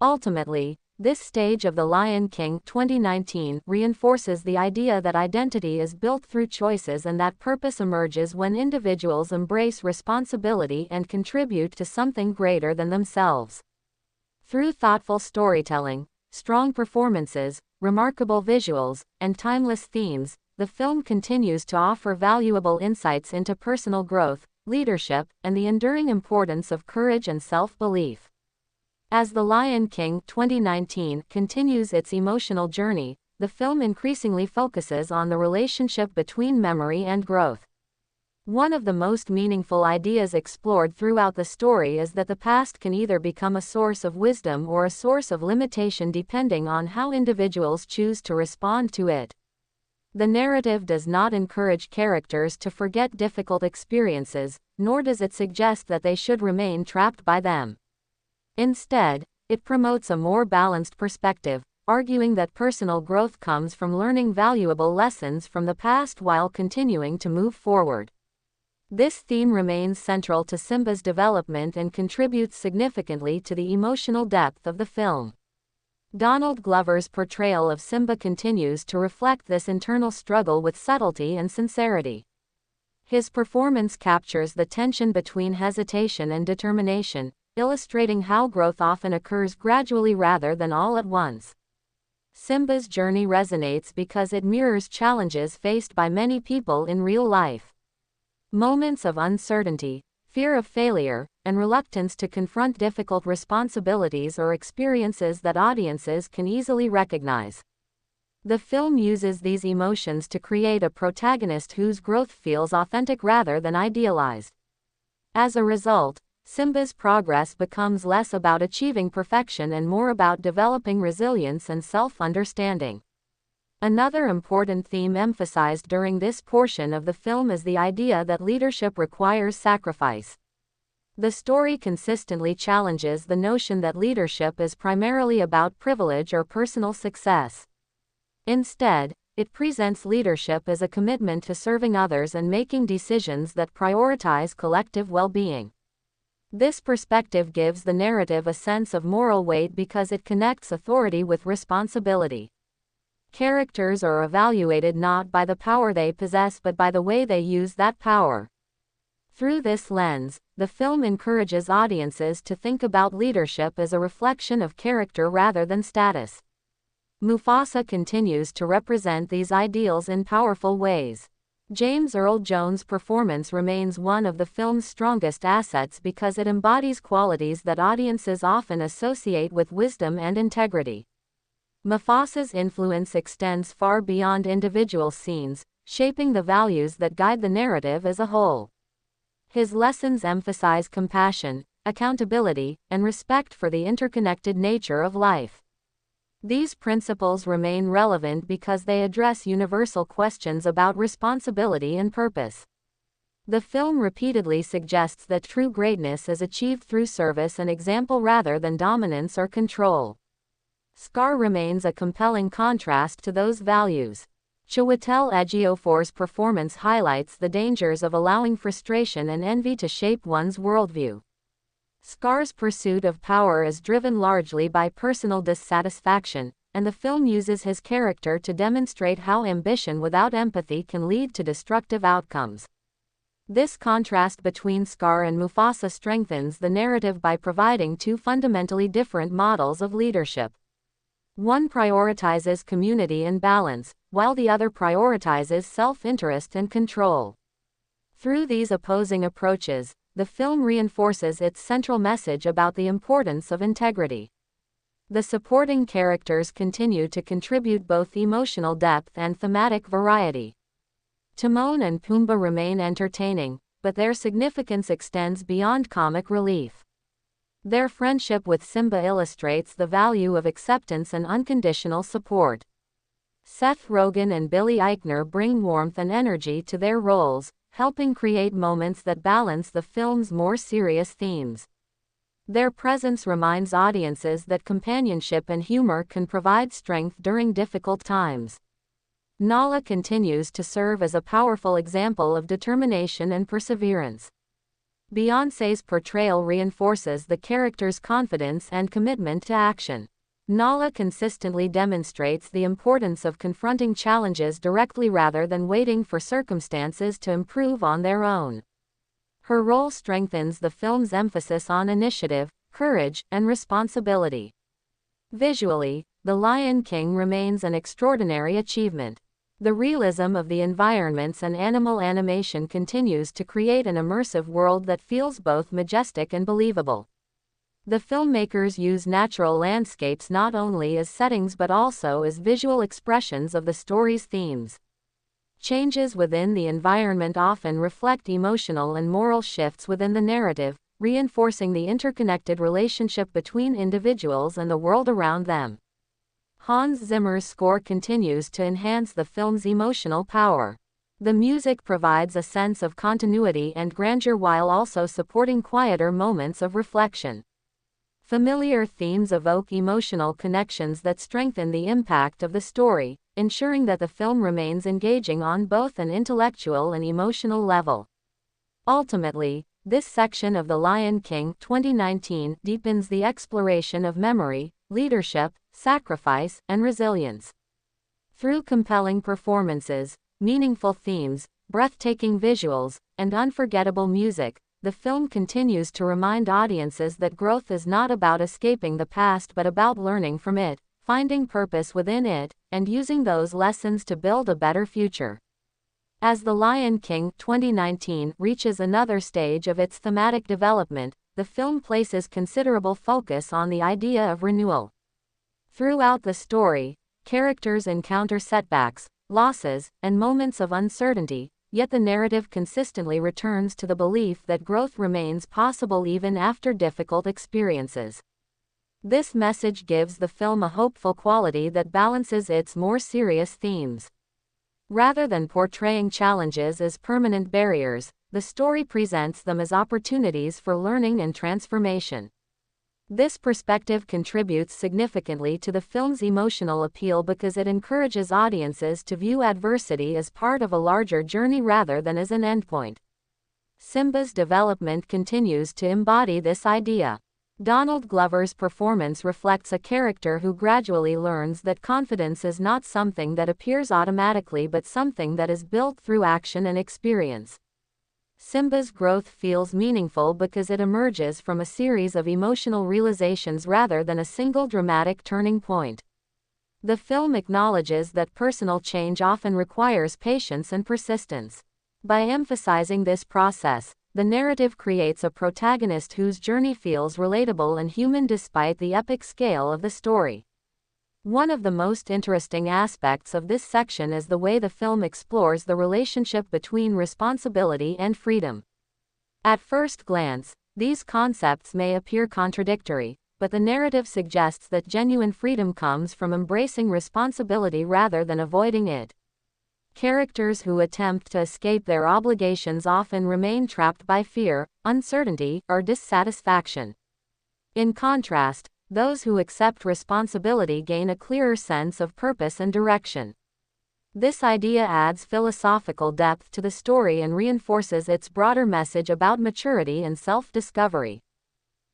Speaker 1: Ultimately, this stage of The Lion King 2019 reinforces the idea that identity is built through choices and that purpose emerges when individuals embrace responsibility and contribute to something greater than themselves. Through thoughtful storytelling, strong performances, remarkable visuals, and timeless themes, the film continues to offer valuable insights into personal growth, leadership, and the enduring importance of courage and self-belief. As The Lion King 2019 continues its emotional journey, the film increasingly focuses on the relationship between memory and growth. One of the most meaningful ideas explored throughout the story is that the past can either become a source of wisdom or a source of limitation depending on how individuals choose to respond to it. The narrative does not encourage characters to forget difficult experiences, nor does it suggest that they should remain trapped by them. Instead, it promotes a more balanced perspective, arguing that personal growth comes from learning valuable lessons from the past while continuing to move forward. This theme remains central to Simba's development and contributes significantly to the emotional depth of the film. Donald Glover's portrayal of Simba continues to reflect this internal struggle with subtlety and sincerity. His performance captures the tension between hesitation and determination, illustrating how growth often occurs gradually rather than all at once. Simba's journey resonates because it mirrors challenges faced by many people in real life. Moments of uncertainty, fear of failure, and reluctance to confront difficult responsibilities or experiences that audiences can easily recognize. The film uses these emotions to create a protagonist whose growth feels authentic rather than idealized. As a result, Simba's progress becomes less about achieving perfection and more about developing resilience and self-understanding. Another important theme emphasized during this portion of the film is the idea that leadership requires sacrifice. The story consistently challenges the notion that leadership is primarily about privilege or personal success. Instead, it presents leadership as a commitment to serving others and making decisions that prioritize collective well-being. This perspective gives the narrative a sense of moral weight because it connects authority with responsibility. Characters are evaluated not by the power they possess but by the way they use that power. Through this lens, the film encourages audiences to think about leadership as a reflection of character rather than status. Mufasa continues to represent these ideals in powerful ways. James Earl Jones' performance remains one of the film's strongest assets because it embodies qualities that audiences often associate with wisdom and integrity. Mufasa's influence extends far beyond individual scenes, shaping the values that guide the narrative as a whole. His lessons emphasize compassion, accountability, and respect for the interconnected nature of life. These principles remain relevant because they address universal questions about responsibility and purpose. The film repeatedly suggests that true greatness is achieved through service and example rather than dominance or control. Scar remains a compelling contrast to those values. Chiwetel Ejiofor's performance highlights the dangers of allowing frustration and envy to shape one's worldview. Scar's pursuit of power is driven largely by personal dissatisfaction, and the film uses his character to demonstrate how ambition without empathy can lead to destructive outcomes. This contrast between Scar and Mufasa strengthens the narrative by providing two fundamentally different models of leadership. One prioritizes community and balance, while the other prioritizes self-interest and control. Through these opposing approaches, the film reinforces its central message about the importance of integrity. The supporting characters continue to contribute both emotional depth and thematic variety. Timon and Pumbaa remain entertaining, but their significance extends beyond comic relief. Their friendship with Simba illustrates the value of acceptance and unconditional support. Seth Rogen and Billy Eichner bring warmth and energy to their roles, helping create moments that balance the film's more serious themes. Their presence reminds audiences that companionship and humor can provide strength during difficult times. Nala continues to serve as a powerful example of determination and perseverance. Beyoncé's portrayal reinforces the character's confidence and commitment to action. Nala consistently demonstrates the importance of confronting challenges directly rather than waiting for circumstances to improve on their own. Her role strengthens the film's emphasis on initiative, courage, and responsibility. Visually, The Lion King remains an extraordinary achievement. The realism of the environments and animal animation continues to create an immersive world that feels both majestic and believable. The filmmakers use natural landscapes not only as settings but also as visual expressions of the story's themes. Changes within the environment often reflect emotional and moral shifts within the narrative, reinforcing the interconnected relationship between individuals and the world around them. Hans Zimmer's score continues to enhance the film's emotional power. The music provides a sense of continuity and grandeur while also supporting quieter moments of reflection. Familiar themes evoke emotional connections that strengthen the impact of the story, ensuring that the film remains engaging on both an intellectual and emotional level. Ultimately, this section of The Lion King 2019 deepens the exploration of memory, leadership, sacrifice, and resilience. Through compelling performances, meaningful themes, breathtaking visuals, and unforgettable music, the film continues to remind audiences that growth is not about escaping the past but about learning from it, finding purpose within it, and using those lessons to build a better future. As The Lion King 2019 reaches another stage of its thematic development, the film places considerable focus on the idea of renewal. Throughout the story, characters encounter setbacks, losses, and moments of uncertainty, yet the narrative consistently returns to the belief that growth remains possible even after difficult experiences. This message gives the film a hopeful quality that balances its more serious themes. Rather than portraying challenges as permanent barriers, the story presents them as opportunities for learning and transformation. This perspective contributes significantly to the film's emotional appeal because it encourages audiences to view adversity as part of a larger journey rather than as an endpoint. Simba's development continues to embody this idea. Donald Glover's performance reflects a character who gradually learns that confidence is not something that appears automatically but something that is built through action and experience. Simba's growth feels meaningful because it emerges from a series of emotional realizations rather than a single dramatic turning point. The film acknowledges that personal change often requires patience and persistence. By emphasizing this process, the narrative creates a protagonist whose journey feels relatable and human despite the epic scale of the story. One of the most interesting aspects of this section is the way the film explores the relationship between responsibility and freedom. At first glance, these concepts may appear contradictory, but the narrative suggests that genuine freedom comes from embracing responsibility rather than avoiding it. Characters who attempt to escape their obligations often remain trapped by fear, uncertainty, or dissatisfaction. In contrast, those who accept responsibility gain a clearer sense of purpose and direction. This idea adds philosophical depth to the story and reinforces its broader message about maturity and self-discovery.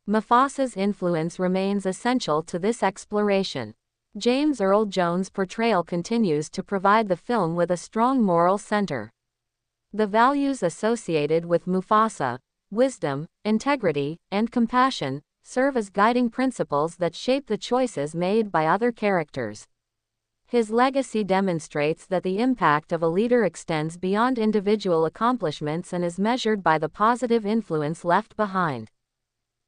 Speaker 1: Mufasa's influence remains essential to this exploration. James Earl Jones' portrayal continues to provide the film with a strong moral center. The values associated with Mufasa, wisdom, integrity, and compassion, serve as guiding principles that shape the choices made by other characters. His legacy demonstrates that the impact of a leader extends beyond individual accomplishments and is measured by the positive influence left behind.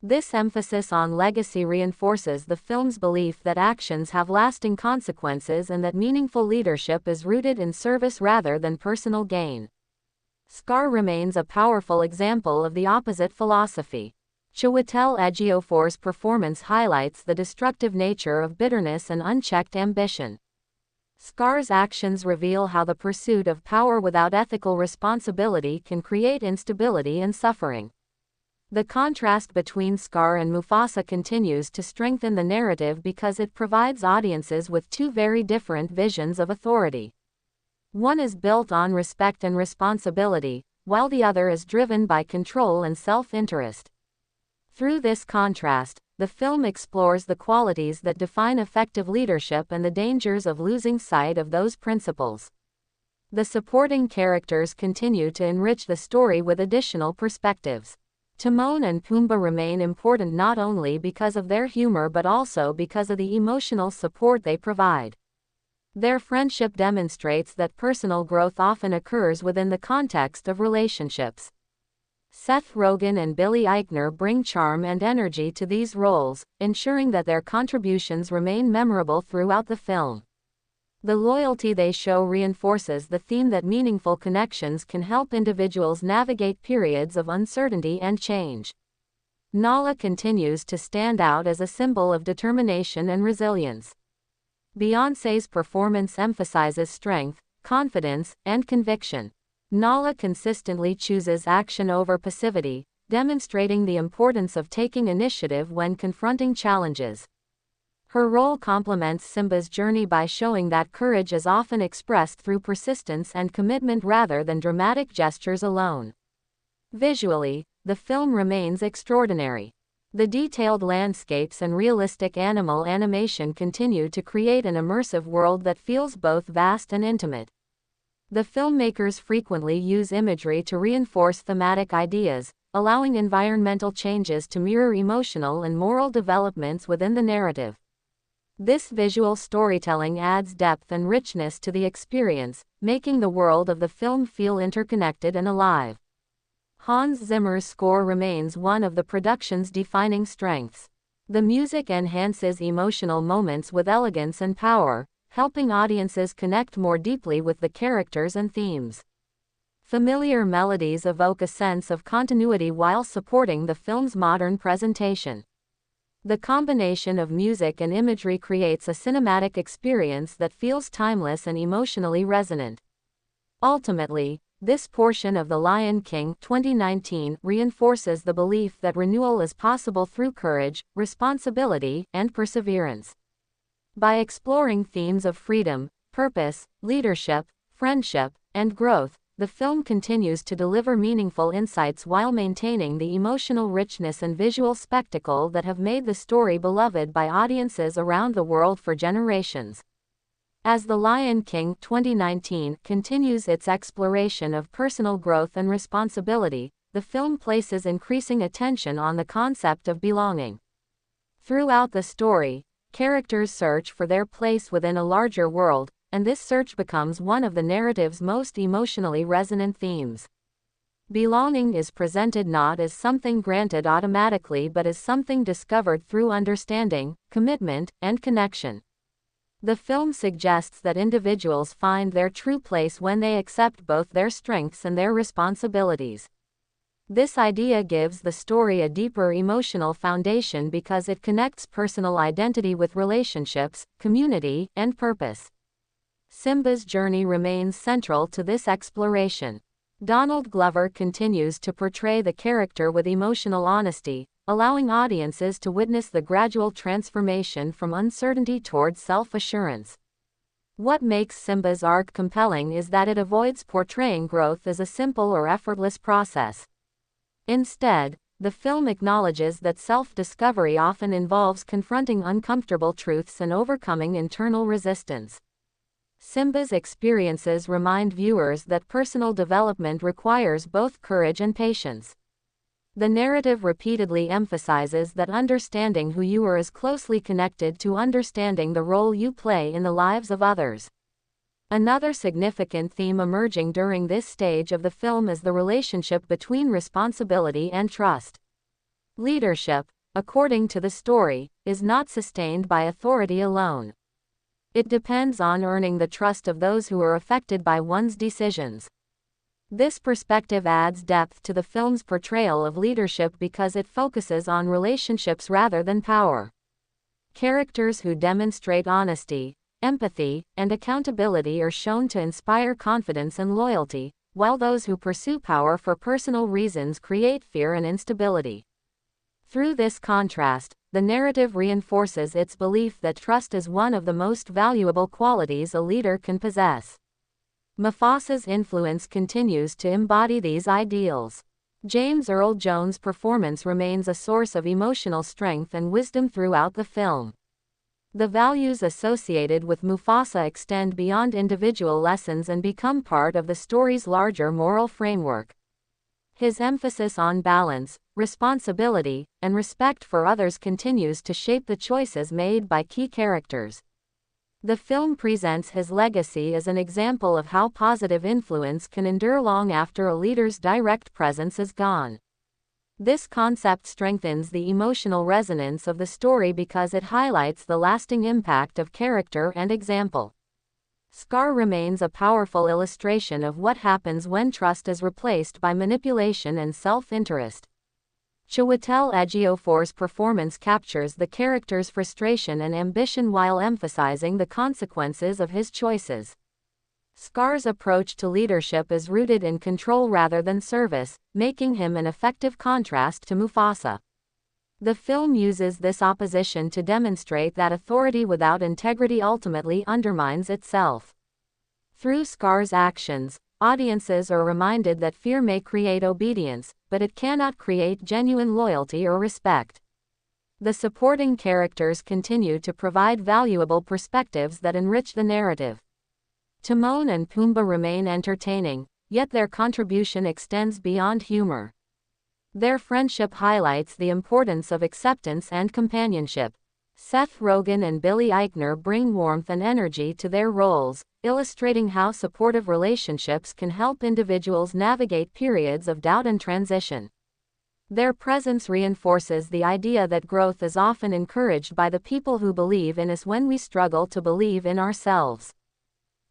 Speaker 1: This emphasis on legacy reinforces the film's belief that actions have lasting consequences and that meaningful leadership is rooted in service rather than personal gain. Scar remains a powerful example of the opposite philosophy. Chiwetel Ejiofor's performance highlights the destructive nature of bitterness and unchecked ambition. Scar's actions reveal how the pursuit of power without ethical responsibility can create instability and suffering. The contrast between Scar and Mufasa continues to strengthen the narrative because it provides audiences with two very different visions of authority. One is built on respect and responsibility, while the other is driven by control and self-interest. Through this contrast, the film explores the qualities that define effective leadership and the dangers of losing sight of those principles. The supporting characters continue to enrich the story with additional perspectives. Timon and Pumbaa remain important not only because of their humor but also because of the emotional support they provide. Their friendship demonstrates that personal growth often occurs within the context of relationships. Seth Rogen and Billy Eichner bring charm and energy to these roles, ensuring that their contributions remain memorable throughout the film. The loyalty they show reinforces the theme that meaningful connections can help individuals navigate periods of uncertainty and change. Nala continues to stand out as a symbol of determination and resilience. Beyoncé's performance emphasizes strength, confidence, and conviction. Nala consistently chooses action over passivity, demonstrating the importance of taking initiative when confronting challenges. Her role complements Simba's journey by showing that courage is often expressed through persistence and commitment rather than dramatic gestures alone. Visually, the film remains extraordinary. The detailed landscapes and realistic animal animation continue to create an immersive world that feels both vast and intimate. The filmmakers frequently use imagery to reinforce thematic ideas, allowing environmental changes to mirror emotional and moral developments within the narrative. This visual storytelling adds depth and richness to the experience, making the world of the film feel interconnected and alive. Hans Zimmer's score remains one of the production's defining strengths. The music enhances emotional moments with elegance and power, helping audiences connect more deeply with the characters and themes. Familiar melodies evoke a sense of continuity while supporting the film's modern presentation. The combination of music and imagery creates a cinematic experience that feels timeless and emotionally resonant. Ultimately, this portion of The Lion King 2019 reinforces the belief that renewal is possible through courage, responsibility, and perseverance. By exploring themes of freedom, purpose, leadership, friendship, and growth, the film continues to deliver meaningful insights while maintaining the emotional richness and visual spectacle that have made the story beloved by audiences around the world for generations. As The Lion King 2019 continues its exploration of personal growth and responsibility, the film places increasing attention on the concept of belonging. Throughout the story, characters search for their place within a larger world, and this search becomes one of the narrative's most emotionally resonant themes. Belonging is presented not as something granted automatically but as something discovered through understanding, commitment, and connection. The film suggests that individuals find their true place when they accept both their strengths and their responsibilities. This idea gives the story a deeper emotional foundation because it connects personal identity with relationships, community, and purpose. Simba's journey remains central to this exploration. Donald Glover continues to portray the character with emotional honesty, allowing audiences to witness the gradual transformation from uncertainty towards self-assurance. What makes Simba's arc compelling is that it avoids portraying growth as a simple or effortless process. Instead, the film acknowledges that self-discovery often involves confronting uncomfortable truths and overcoming internal resistance. Simba's experiences remind viewers that personal development requires both courage and patience. The narrative repeatedly emphasizes that understanding who you are is closely connected to understanding the role you play in the lives of others. Another significant theme emerging during this stage of the film is the relationship between responsibility and trust. Leadership, according to the story, is not sustained by authority alone. It depends on earning the trust of those who are affected by one's decisions. This perspective adds depth to the film's portrayal of leadership because it focuses on relationships rather than power. Characters who demonstrate honesty, empathy, and accountability are shown to inspire confidence and loyalty, while those who pursue power for personal reasons create fear and instability. Through this contrast, the narrative reinforces its belief that trust is one of the most valuable qualities a leader can possess. Mufasa's influence continues to embody these ideals. James Earl Jones' performance remains a source of emotional strength and wisdom throughout the film. The values associated with Mufasa extend beyond individual lessons and become part of the story's larger moral framework. His emphasis on balance, responsibility, and respect for others continues to shape the choices made by key characters. The film presents his legacy as an example of how positive influence can endure long after a leader's direct presence is gone. This concept strengthens the emotional resonance of the story because it highlights the lasting impact of character and example. Scar remains a powerful illustration of what happens when trust is replaced by manipulation and self-interest. Chiwetel Ejiofor's performance captures the character's frustration and ambition while emphasizing the consequences of his choices. Scar's approach to leadership is rooted in control rather than service, making him an effective contrast to Mufasa. The film uses this opposition to demonstrate that authority without integrity ultimately undermines itself. Through Scar's actions, audiences are reminded that fear may create obedience, but it cannot create genuine loyalty or respect. The supporting characters continue to provide valuable perspectives that enrich the narrative. Timon and Pumbaa remain entertaining, yet their contribution extends beyond humor. Their friendship highlights the importance of acceptance and companionship. Seth Rogen and Billy Eichner bring warmth and energy to their roles, illustrating how supportive relationships can help individuals navigate periods of doubt and transition. Their presence reinforces the idea that growth is often encouraged by the people who believe in us when we struggle to believe in ourselves.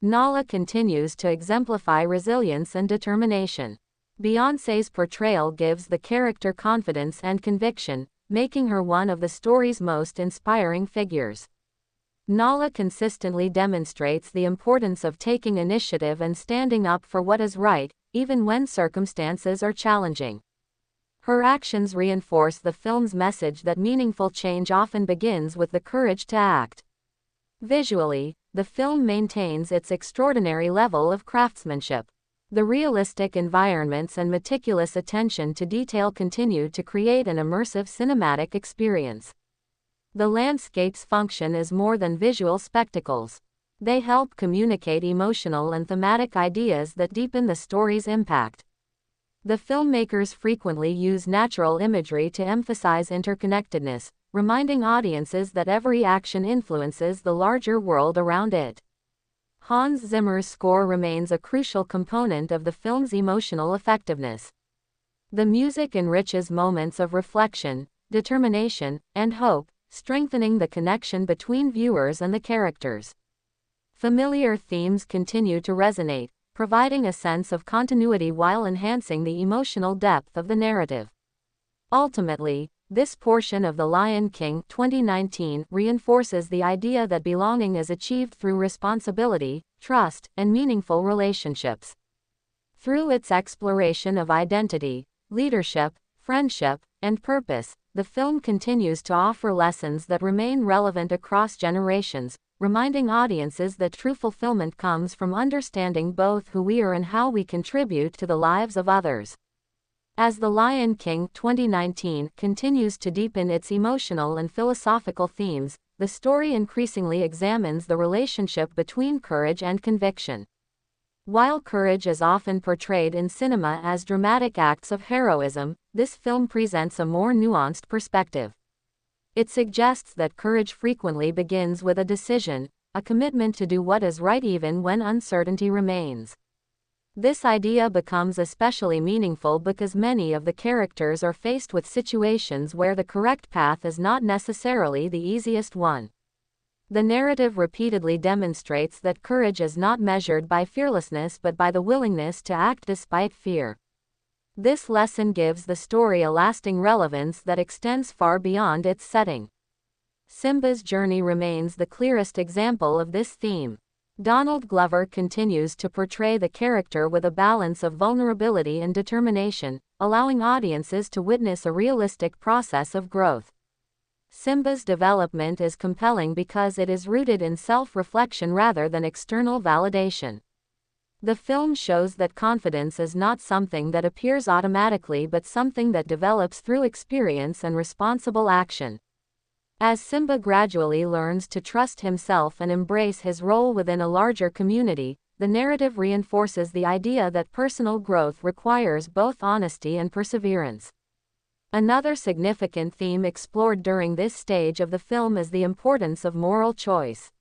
Speaker 1: Nala continues to exemplify resilience and determination. Beyoncé's portrayal gives the character confidence and conviction, making her one of the story's most inspiring figures. Nala consistently demonstrates the importance of taking initiative and standing up for what is right, even when circumstances are challenging. Her actions reinforce the film's message that meaningful change often begins with the courage to act. Visually, the film maintains its extraordinary level of craftsmanship. The realistic environments and meticulous attention to detail continue to create an immersive cinematic experience. The landscapes function as more than visual spectacles. They help communicate emotional and thematic ideas that deepen the story's impact. The filmmakers frequently use natural imagery to emphasize interconnectedness, reminding audiences that every action influences the larger world around it. Hans Zimmer's score remains a crucial component of the film's emotional effectiveness. The music enriches moments of reflection, determination, and hope, strengthening the connection between viewers and the characters. Familiar themes continue to resonate, providing a sense of continuity while enhancing the emotional depth of the narrative. Ultimately, this portion of The Lion King 2019 reinforces the idea that belonging is achieved through responsibility, trust, and meaningful relationships. Through its exploration of identity, leadership, friendship, and purpose, the film continues to offer lessons that remain relevant across generations, reminding audiences that true fulfillment comes from understanding both who we are and how we contribute to the lives of others. As The Lion King 2019 continues to deepen its emotional and philosophical themes, the story increasingly examines the relationship between courage and conviction. While courage is often portrayed in cinema as dramatic acts of heroism, this film presents a more nuanced perspective. It suggests that courage frequently begins with a decision, a commitment to do what is right even when uncertainty remains. This idea becomes especially meaningful because many of the characters are faced with situations where the correct path is not necessarily the easiest one. The narrative repeatedly demonstrates that courage is not measured by fearlessness but by the willingness to act despite fear. This lesson gives the story a lasting relevance that extends far beyond its setting. Simba's journey remains the clearest example of this theme. Donald Glover continues to portray the character with a balance of vulnerability and determination, allowing audiences to witness a realistic process of growth. Simba's development is compelling because it is rooted in self-reflection rather than external validation. The film shows that confidence is not something that appears automatically but something that develops through experience and responsible action. As Simba gradually learns to trust himself and embrace his role within a larger community, the narrative reinforces the idea that personal growth requires both honesty and perseverance. Another significant theme explored during this stage of the film is the importance of moral choice.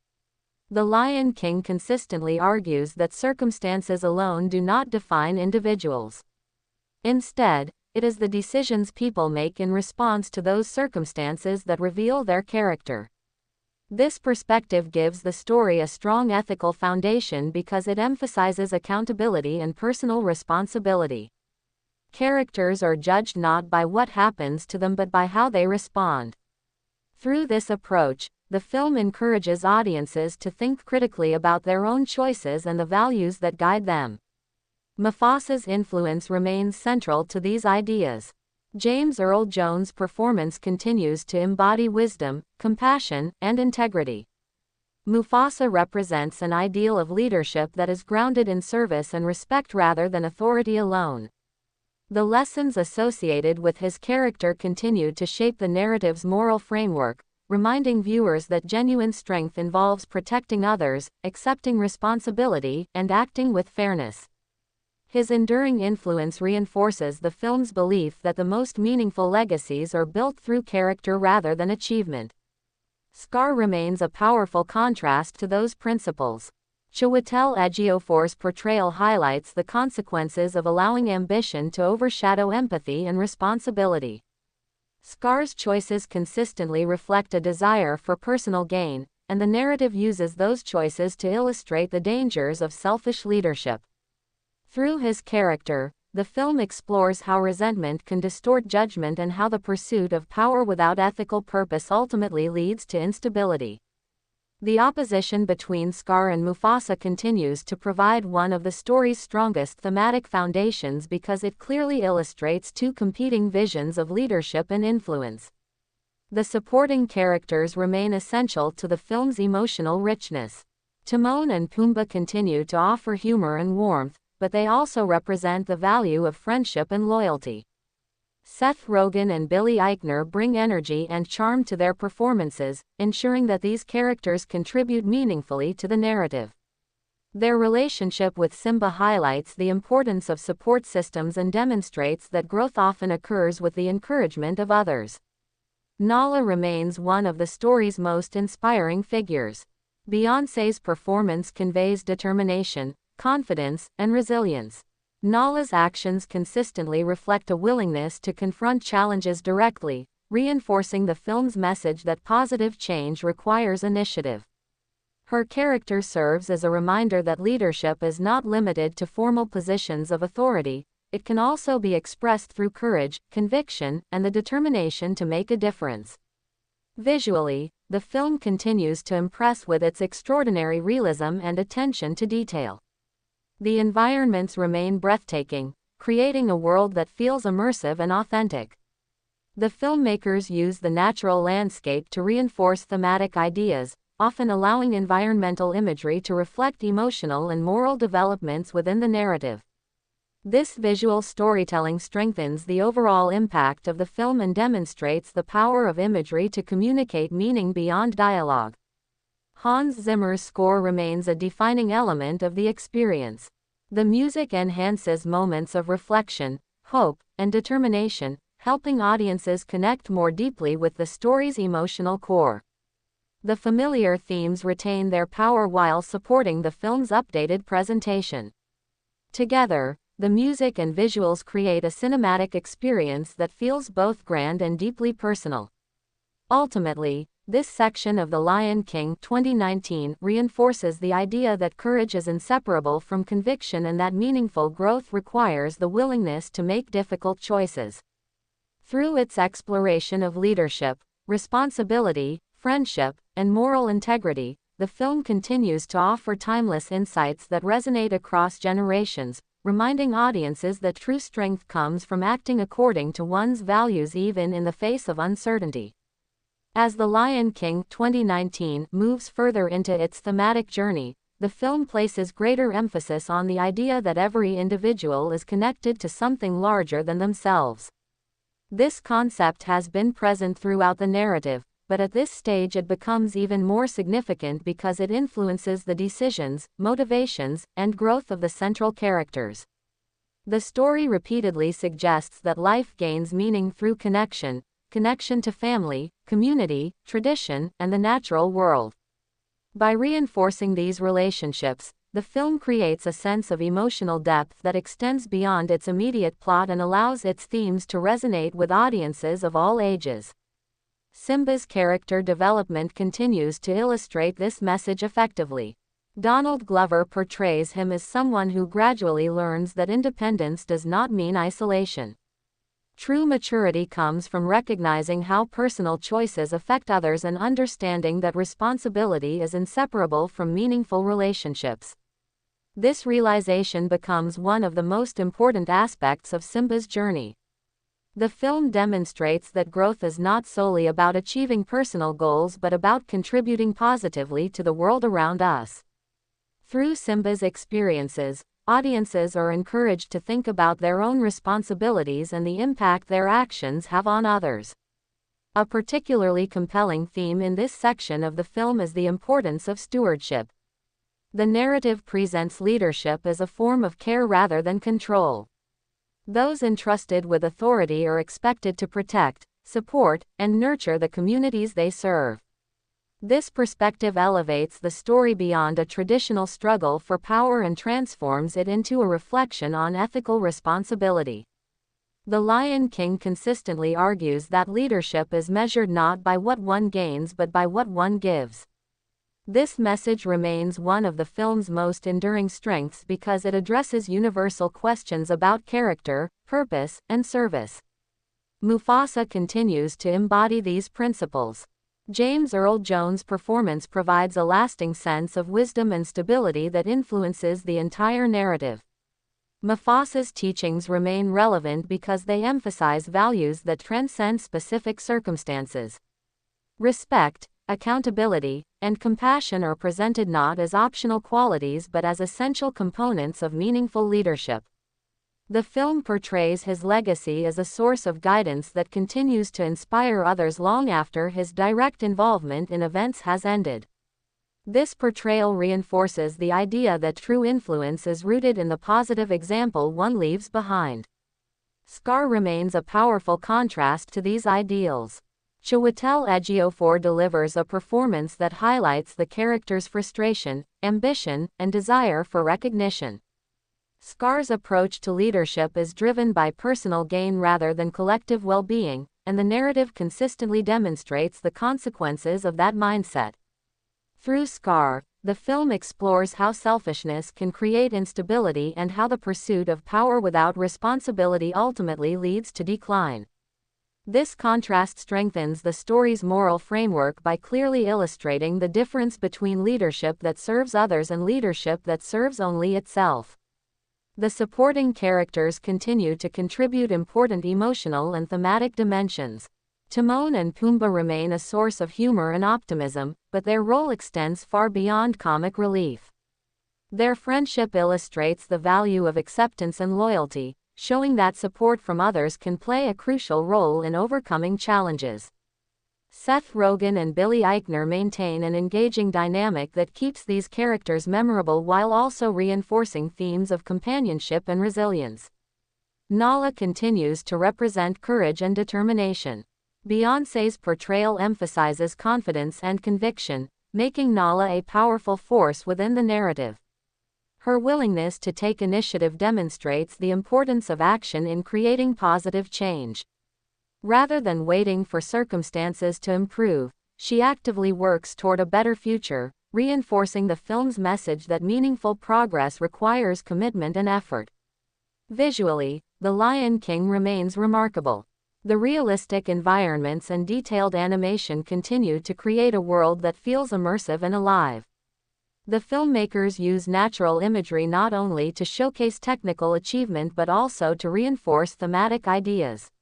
Speaker 1: The Lion King consistently argues that circumstances alone do not define individuals. Instead, it is the decisions people make in response to those circumstances that reveal their character. This perspective gives the story a strong ethical foundation because it emphasizes accountability and personal responsibility. Characters are judged not by what happens to them but by how they respond. Through this approach, the film encourages audiences to think critically about their own choices and the values that guide them. Mufasa's influence remains central to these ideas. James Earl Jones' performance continues to embody wisdom, compassion, and integrity. Mufasa represents an ideal of leadership that is grounded in service and respect rather than authority alone. The lessons associated with his character continue to shape the narrative's moral framework, reminding viewers that genuine strength involves protecting others, accepting responsibility, and acting with fairness. His enduring influence reinforces the film's belief that the most meaningful legacies are built through character rather than achievement. Scar remains a powerful contrast to those principles. Chiwetel Ejiofor's portrayal highlights the consequences of allowing ambition to overshadow empathy and responsibility. Scar's choices consistently reflect a desire for personal gain, and the narrative uses those choices to illustrate the dangers of selfish leadership. Through his character, the film explores how resentment can distort judgment and how the pursuit of power without ethical purpose ultimately leads to instability. The opposition between Scar and Mufasa continues to provide one of the story's strongest thematic foundations because it clearly illustrates two competing visions of leadership and influence. The supporting characters remain essential to the film's emotional richness. Timon and Pumbaa continue to offer humor and warmth, but they also represent the value of friendship and loyalty. Seth Rogen and Billy Eichner bring energy and charm to their performances, ensuring that these characters contribute meaningfully to the narrative. Their relationship with Simba highlights the importance of support systems and demonstrates that growth often occurs with the encouragement of others. Nala remains one of the story's most inspiring figures. Beyoncé's performance conveys determination, confidence, and resilience. Nala's actions consistently reflect a willingness to confront challenges directly, reinforcing the film's message that positive change requires initiative. Her character serves as a reminder that leadership is not limited to formal positions of authority, it can also be expressed through courage, conviction, and the determination to make a difference. Visually, the film continues to impress with its extraordinary realism and attention to detail. The environments remain breathtaking, creating a world that feels immersive and authentic. The filmmakers use the natural landscape to reinforce thematic ideas, often allowing environmental imagery to reflect emotional and moral developments within the narrative. This visual storytelling strengthens the overall impact of the film and demonstrates the power of imagery to communicate meaning beyond dialogue. Hans Zimmer's score remains a defining element of the experience. The music enhances moments of reflection, hope, and determination, helping audiences connect more deeply with the story's emotional core. The familiar themes retain their power while supporting the film's updated presentation. Together, the music and visuals create a cinematic experience that feels both grand and deeply personal. Ultimately, this section of The Lion King 2019 reinforces the idea that courage is inseparable from conviction and that meaningful growth requires the willingness to make difficult choices. Through its exploration of leadership, responsibility, friendship, and moral integrity, the film continues to offer timeless insights that resonate across generations, reminding audiences that true strength comes from acting according to one's values even in the face of uncertainty. As The Lion King 2019 moves further into its thematic journey, the film places greater emphasis on the idea that every individual is connected to something larger than themselves. This concept has been present throughout the narrative, but at this stage it becomes even more significant because it influences the decisions, motivations, and growth of the central characters. The story repeatedly suggests that life gains meaning through connection to family, community, tradition, and the natural world. By reinforcing these relationships, the film creates a sense of emotional depth that extends beyond its immediate plot and allows its themes to resonate with audiences of all ages. Simba's character development continues to illustrate this message effectively. Donald Glover portrays him as someone who gradually learns that independence does not mean isolation. True maturity comes from recognizing how personal choices affect others and understanding that responsibility is inseparable from meaningful relationships. This realization becomes one of the most important aspects of Simba's journey. The film demonstrates that growth is not solely about achieving personal goals but about contributing positively to the world around us. Through Simba's experiences, audiences are encouraged to think about their own responsibilities and the impact their actions have on others. A particularly compelling theme in this section of the film is the importance of stewardship. The narrative presents leadership as a form of care rather than control. Those entrusted with authority are expected to protect, support, and nurture the communities they serve. This perspective elevates the story beyond a traditional struggle for power and transforms it into a reflection on ethical responsibility. The Lion King consistently argues that leadership is measured not by what one gains but by what one gives. This message remains one of the film's most enduring strengths because it addresses universal questions about character, purpose, and service. Mufasa continues to embody these principles. James Earl Jones' performance provides a lasting sense of wisdom and stability that influences the entire narrative. Mufasa's teachings remain relevant because they emphasize values that transcend specific circumstances. Respect, accountability, and compassion are presented not as optional qualities but as essential components of meaningful leadership. The film portrays his legacy as a source of guidance that continues to inspire others long after his direct involvement in events has ended. This portrayal reinforces the idea that true influence is rooted in the positive example one leaves behind. Scar remains a powerful contrast to these ideals. Chiwetel Ejiofor delivers a performance that highlights the character's frustration, ambition, and desire for recognition. Scar's approach to leadership is driven by personal gain rather than collective well-being, and the narrative consistently demonstrates the consequences of that mindset. Through Scar, the film explores how selfishness can create instability and how the pursuit of power without responsibility ultimately leads to decline. This contrast strengthens the story's moral framework by clearly illustrating the difference between leadership that serves others and leadership that serves only itself. The supporting characters continue to contribute important emotional and thematic dimensions. Timon and Pumbaa remain a source of humor and optimism, but their role extends far beyond comic relief. Their friendship illustrates the value of acceptance and loyalty, showing that support from others can play a crucial role in overcoming challenges. Seth Rogen and Billy Eichner maintain an engaging dynamic that keeps these characters memorable while also reinforcing themes of companionship and resilience. Nala continues to represent courage and determination. Beyoncé's portrayal emphasizes confidence and conviction, making Nala a powerful force within the narrative. Her willingness to take initiative demonstrates the importance of action in creating positive change. Rather than waiting for circumstances to improve, she actively works toward a better future, reinforcing the film's message that meaningful progress requires commitment and effort. Visually, The Lion King remains remarkable. The realistic environments and detailed animation continue to create a world that feels immersive and alive. The filmmakers use natural imagery not only to showcase technical achievement but also to reinforce thematic ideas.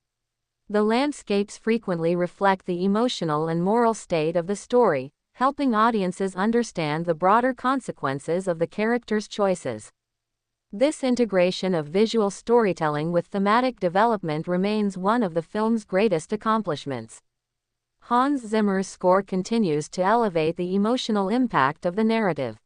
Speaker 1: The landscapes frequently reflect the emotional and moral state of the story, helping audiences understand the broader consequences of the characters' choices. This integration of visual storytelling with thematic development remains one of the film's greatest accomplishments. Hans Zimmer's score continues to elevate the emotional impact of the narrative.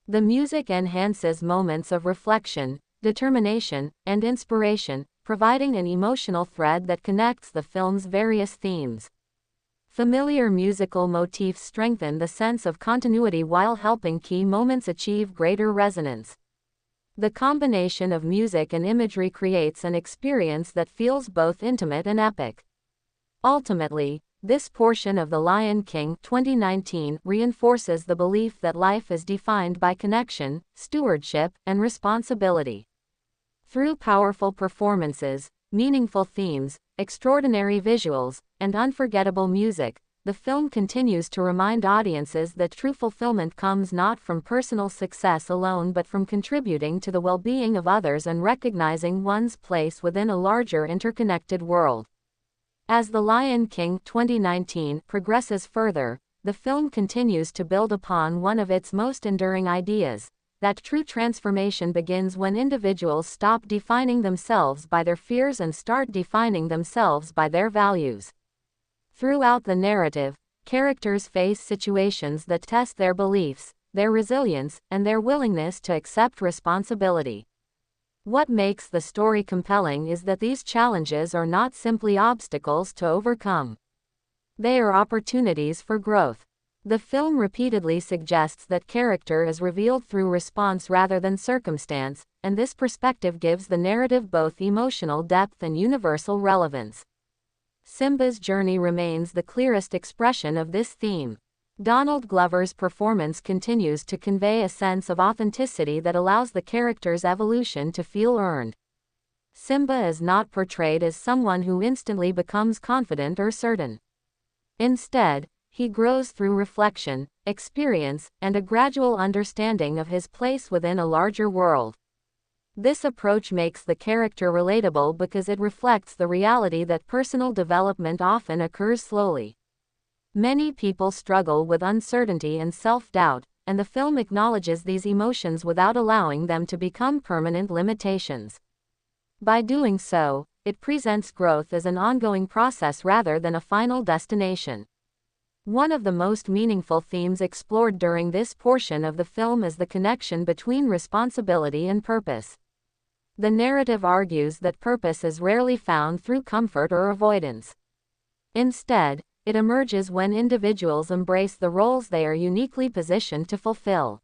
Speaker 1: The music enhances moments of reflection, determination, and inspiration, providing an emotional thread that connects the film's various themes. Familiar musical motifs strengthen the sense of continuity while helping key moments achieve greater resonance. The combination of music and imagery creates an experience that feels both intimate and epic. Ultimately, this portion of The Lion King 2019 reinforces the belief that life is defined by connection, stewardship, and responsibility. Through powerful performances, meaningful themes, extraordinary visuals, and unforgettable music, the film continues to remind audiences that true fulfillment comes not from personal success alone but from contributing to the well-being of others and recognizing one's place within a larger interconnected world. As The Lion King 2019 progresses further, the film continues to build upon one of its most enduring ideas, that true transformation begins when individuals stop defining themselves by their fears and start defining themselves by their values. Throughout the narrative, characters face situations that test their beliefs, their resilience, and their willingness to accept responsibility. What makes the story compelling is that these challenges are not simply obstacles to overcome. They are opportunities for growth. The film repeatedly suggests that character is revealed through response rather than circumstance, and this perspective gives the narrative both emotional depth and universal relevance. Simba's journey remains the clearest expression of this theme. Donald Glover's performance continues to convey a sense of authenticity that allows the character's evolution to feel earned. Simba is not portrayed as someone who instantly becomes confident or certain. Instead, he grows through reflection, experience, and a gradual understanding of his place within a larger world. This approach makes the character relatable because it reflects the reality that personal development often occurs slowly. Many people struggle with uncertainty and self-doubt, and the film acknowledges these emotions without allowing them to become permanent limitations. By doing so, it presents growth as an ongoing process rather than a final destination. One of the most meaningful themes explored during this portion of the film is the connection between responsibility and purpose. The narrative argues that purpose is rarely found through comfort or avoidance. Instead, it emerges when individuals embrace the roles they are uniquely positioned to fulfill.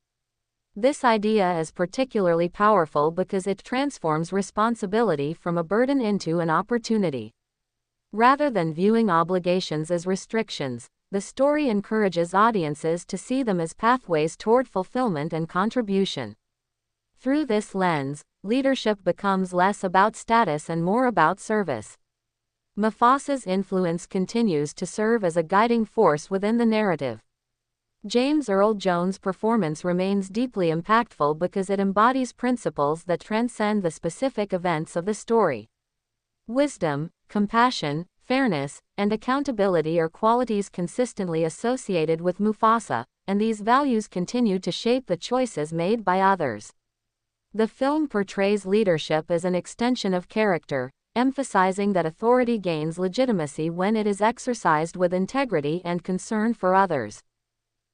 Speaker 1: This idea is particularly powerful because it transforms responsibility from a burden into an opportunity. Rather than viewing obligations as restrictions, the story encourages audiences to see them as pathways toward fulfillment and contribution. Through this lens, leadership becomes less about status and more about service. Mufasa's influence continues to serve as a guiding force within the narrative. James Earl Jones' performance remains deeply impactful because it embodies principles that transcend the specific events of the story. Wisdom, compassion, fairness, and accountability are qualities consistently associated with Mufasa, and these values continue to shape the choices made by others. The film portrays leadership as an extension of character, emphasizing that authority gains legitimacy when it is exercised with integrity and concern for others.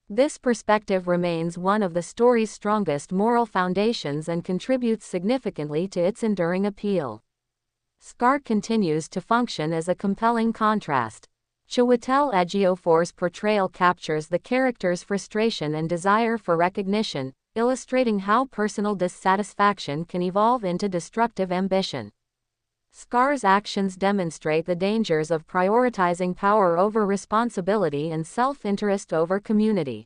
Speaker 1: This perspective remains one of the story's strongest moral foundations and contributes significantly to its enduring appeal. Scar continues to function as a compelling contrast. Chiwetel Ejiofor's portrayal captures the character's frustration and desire for recognition, illustrating how personal dissatisfaction can evolve into destructive ambition. Scar's actions demonstrate the dangers of prioritizing power over responsibility and self-interest over community.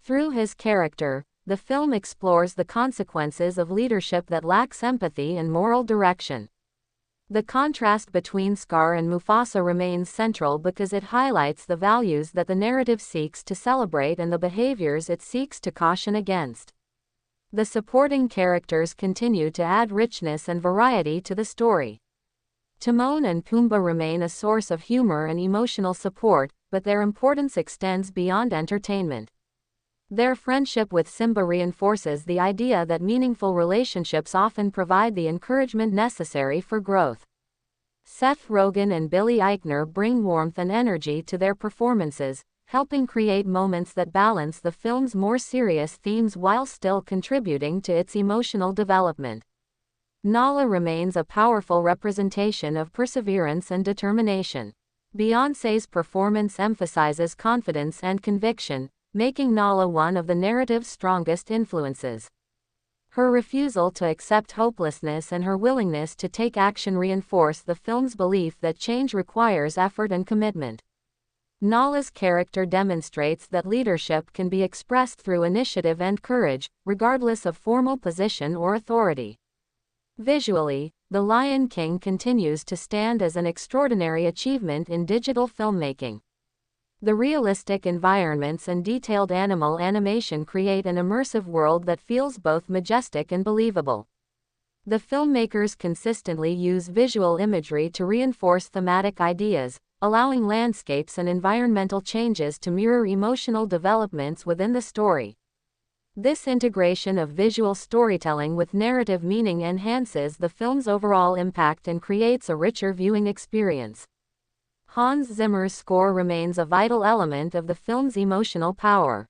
Speaker 1: Through his character, the film explores the consequences of leadership that lacks empathy and moral direction. The contrast between Scar and Mufasa remains central because it highlights the values that the narrative seeks to celebrate and the behaviors it seeks to caution against. The supporting characters continue to add richness and variety to the story. Timon and Pumbaa remain a source of humor and emotional support, but their importance extends beyond entertainment. Their friendship with Simba reinforces the idea that meaningful relationships often provide the encouragement necessary for growth. Seth Rogen and Billy Eichner bring warmth and energy to their performances, helping create moments that balance the film's more serious themes while still contributing to its emotional development. Nala remains a powerful representation of perseverance and determination. Beyoncé's performance emphasizes confidence and conviction, making Nala one of the narrative's strongest influences. Her refusal to accept hopelessness and her willingness to take action reinforce the film's belief that change requires effort and commitment. Nala's character demonstrates that leadership can be expressed through initiative and courage, regardless of formal position or authority. Visually, The Lion King continues to stand as an extraordinary achievement in digital filmmaking. The realistic environments and detailed animal animation create an immersive world that feels both majestic and believable. The filmmakers consistently use visual imagery to reinforce thematic ideas, allowing landscapes and environmental changes to mirror emotional developments within the story. This integration of visual storytelling with narrative meaning enhances the film's overall impact and creates a richer viewing experience. Hans Zimmer's score remains a vital element of the film's emotional power.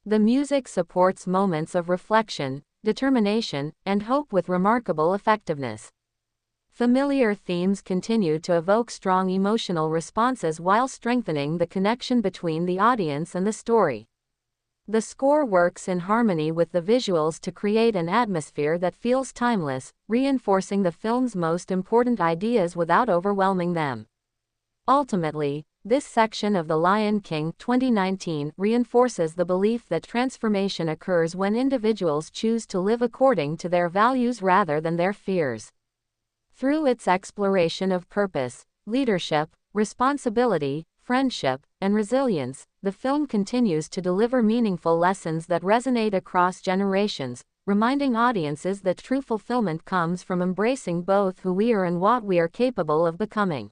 Speaker 1: The music supports moments of reflection, determination, and hope with remarkable effectiveness. Familiar themes continue to evoke strong emotional responses while strengthening the connection between the audience and the story. The score works in harmony with the visuals to create an atmosphere that feels timeless, reinforcing the film's most important ideas without overwhelming them. Ultimately, this section of The Lion King 2019 reinforces the belief that transformation occurs when individuals choose to live according to their values rather than their fears. Through its exploration of purpose, leadership, responsibility, friendship, and resilience, the film continues to deliver meaningful lessons that resonate across generations, reminding audiences that true fulfillment comes from embracing both who we are and what we are capable of becoming.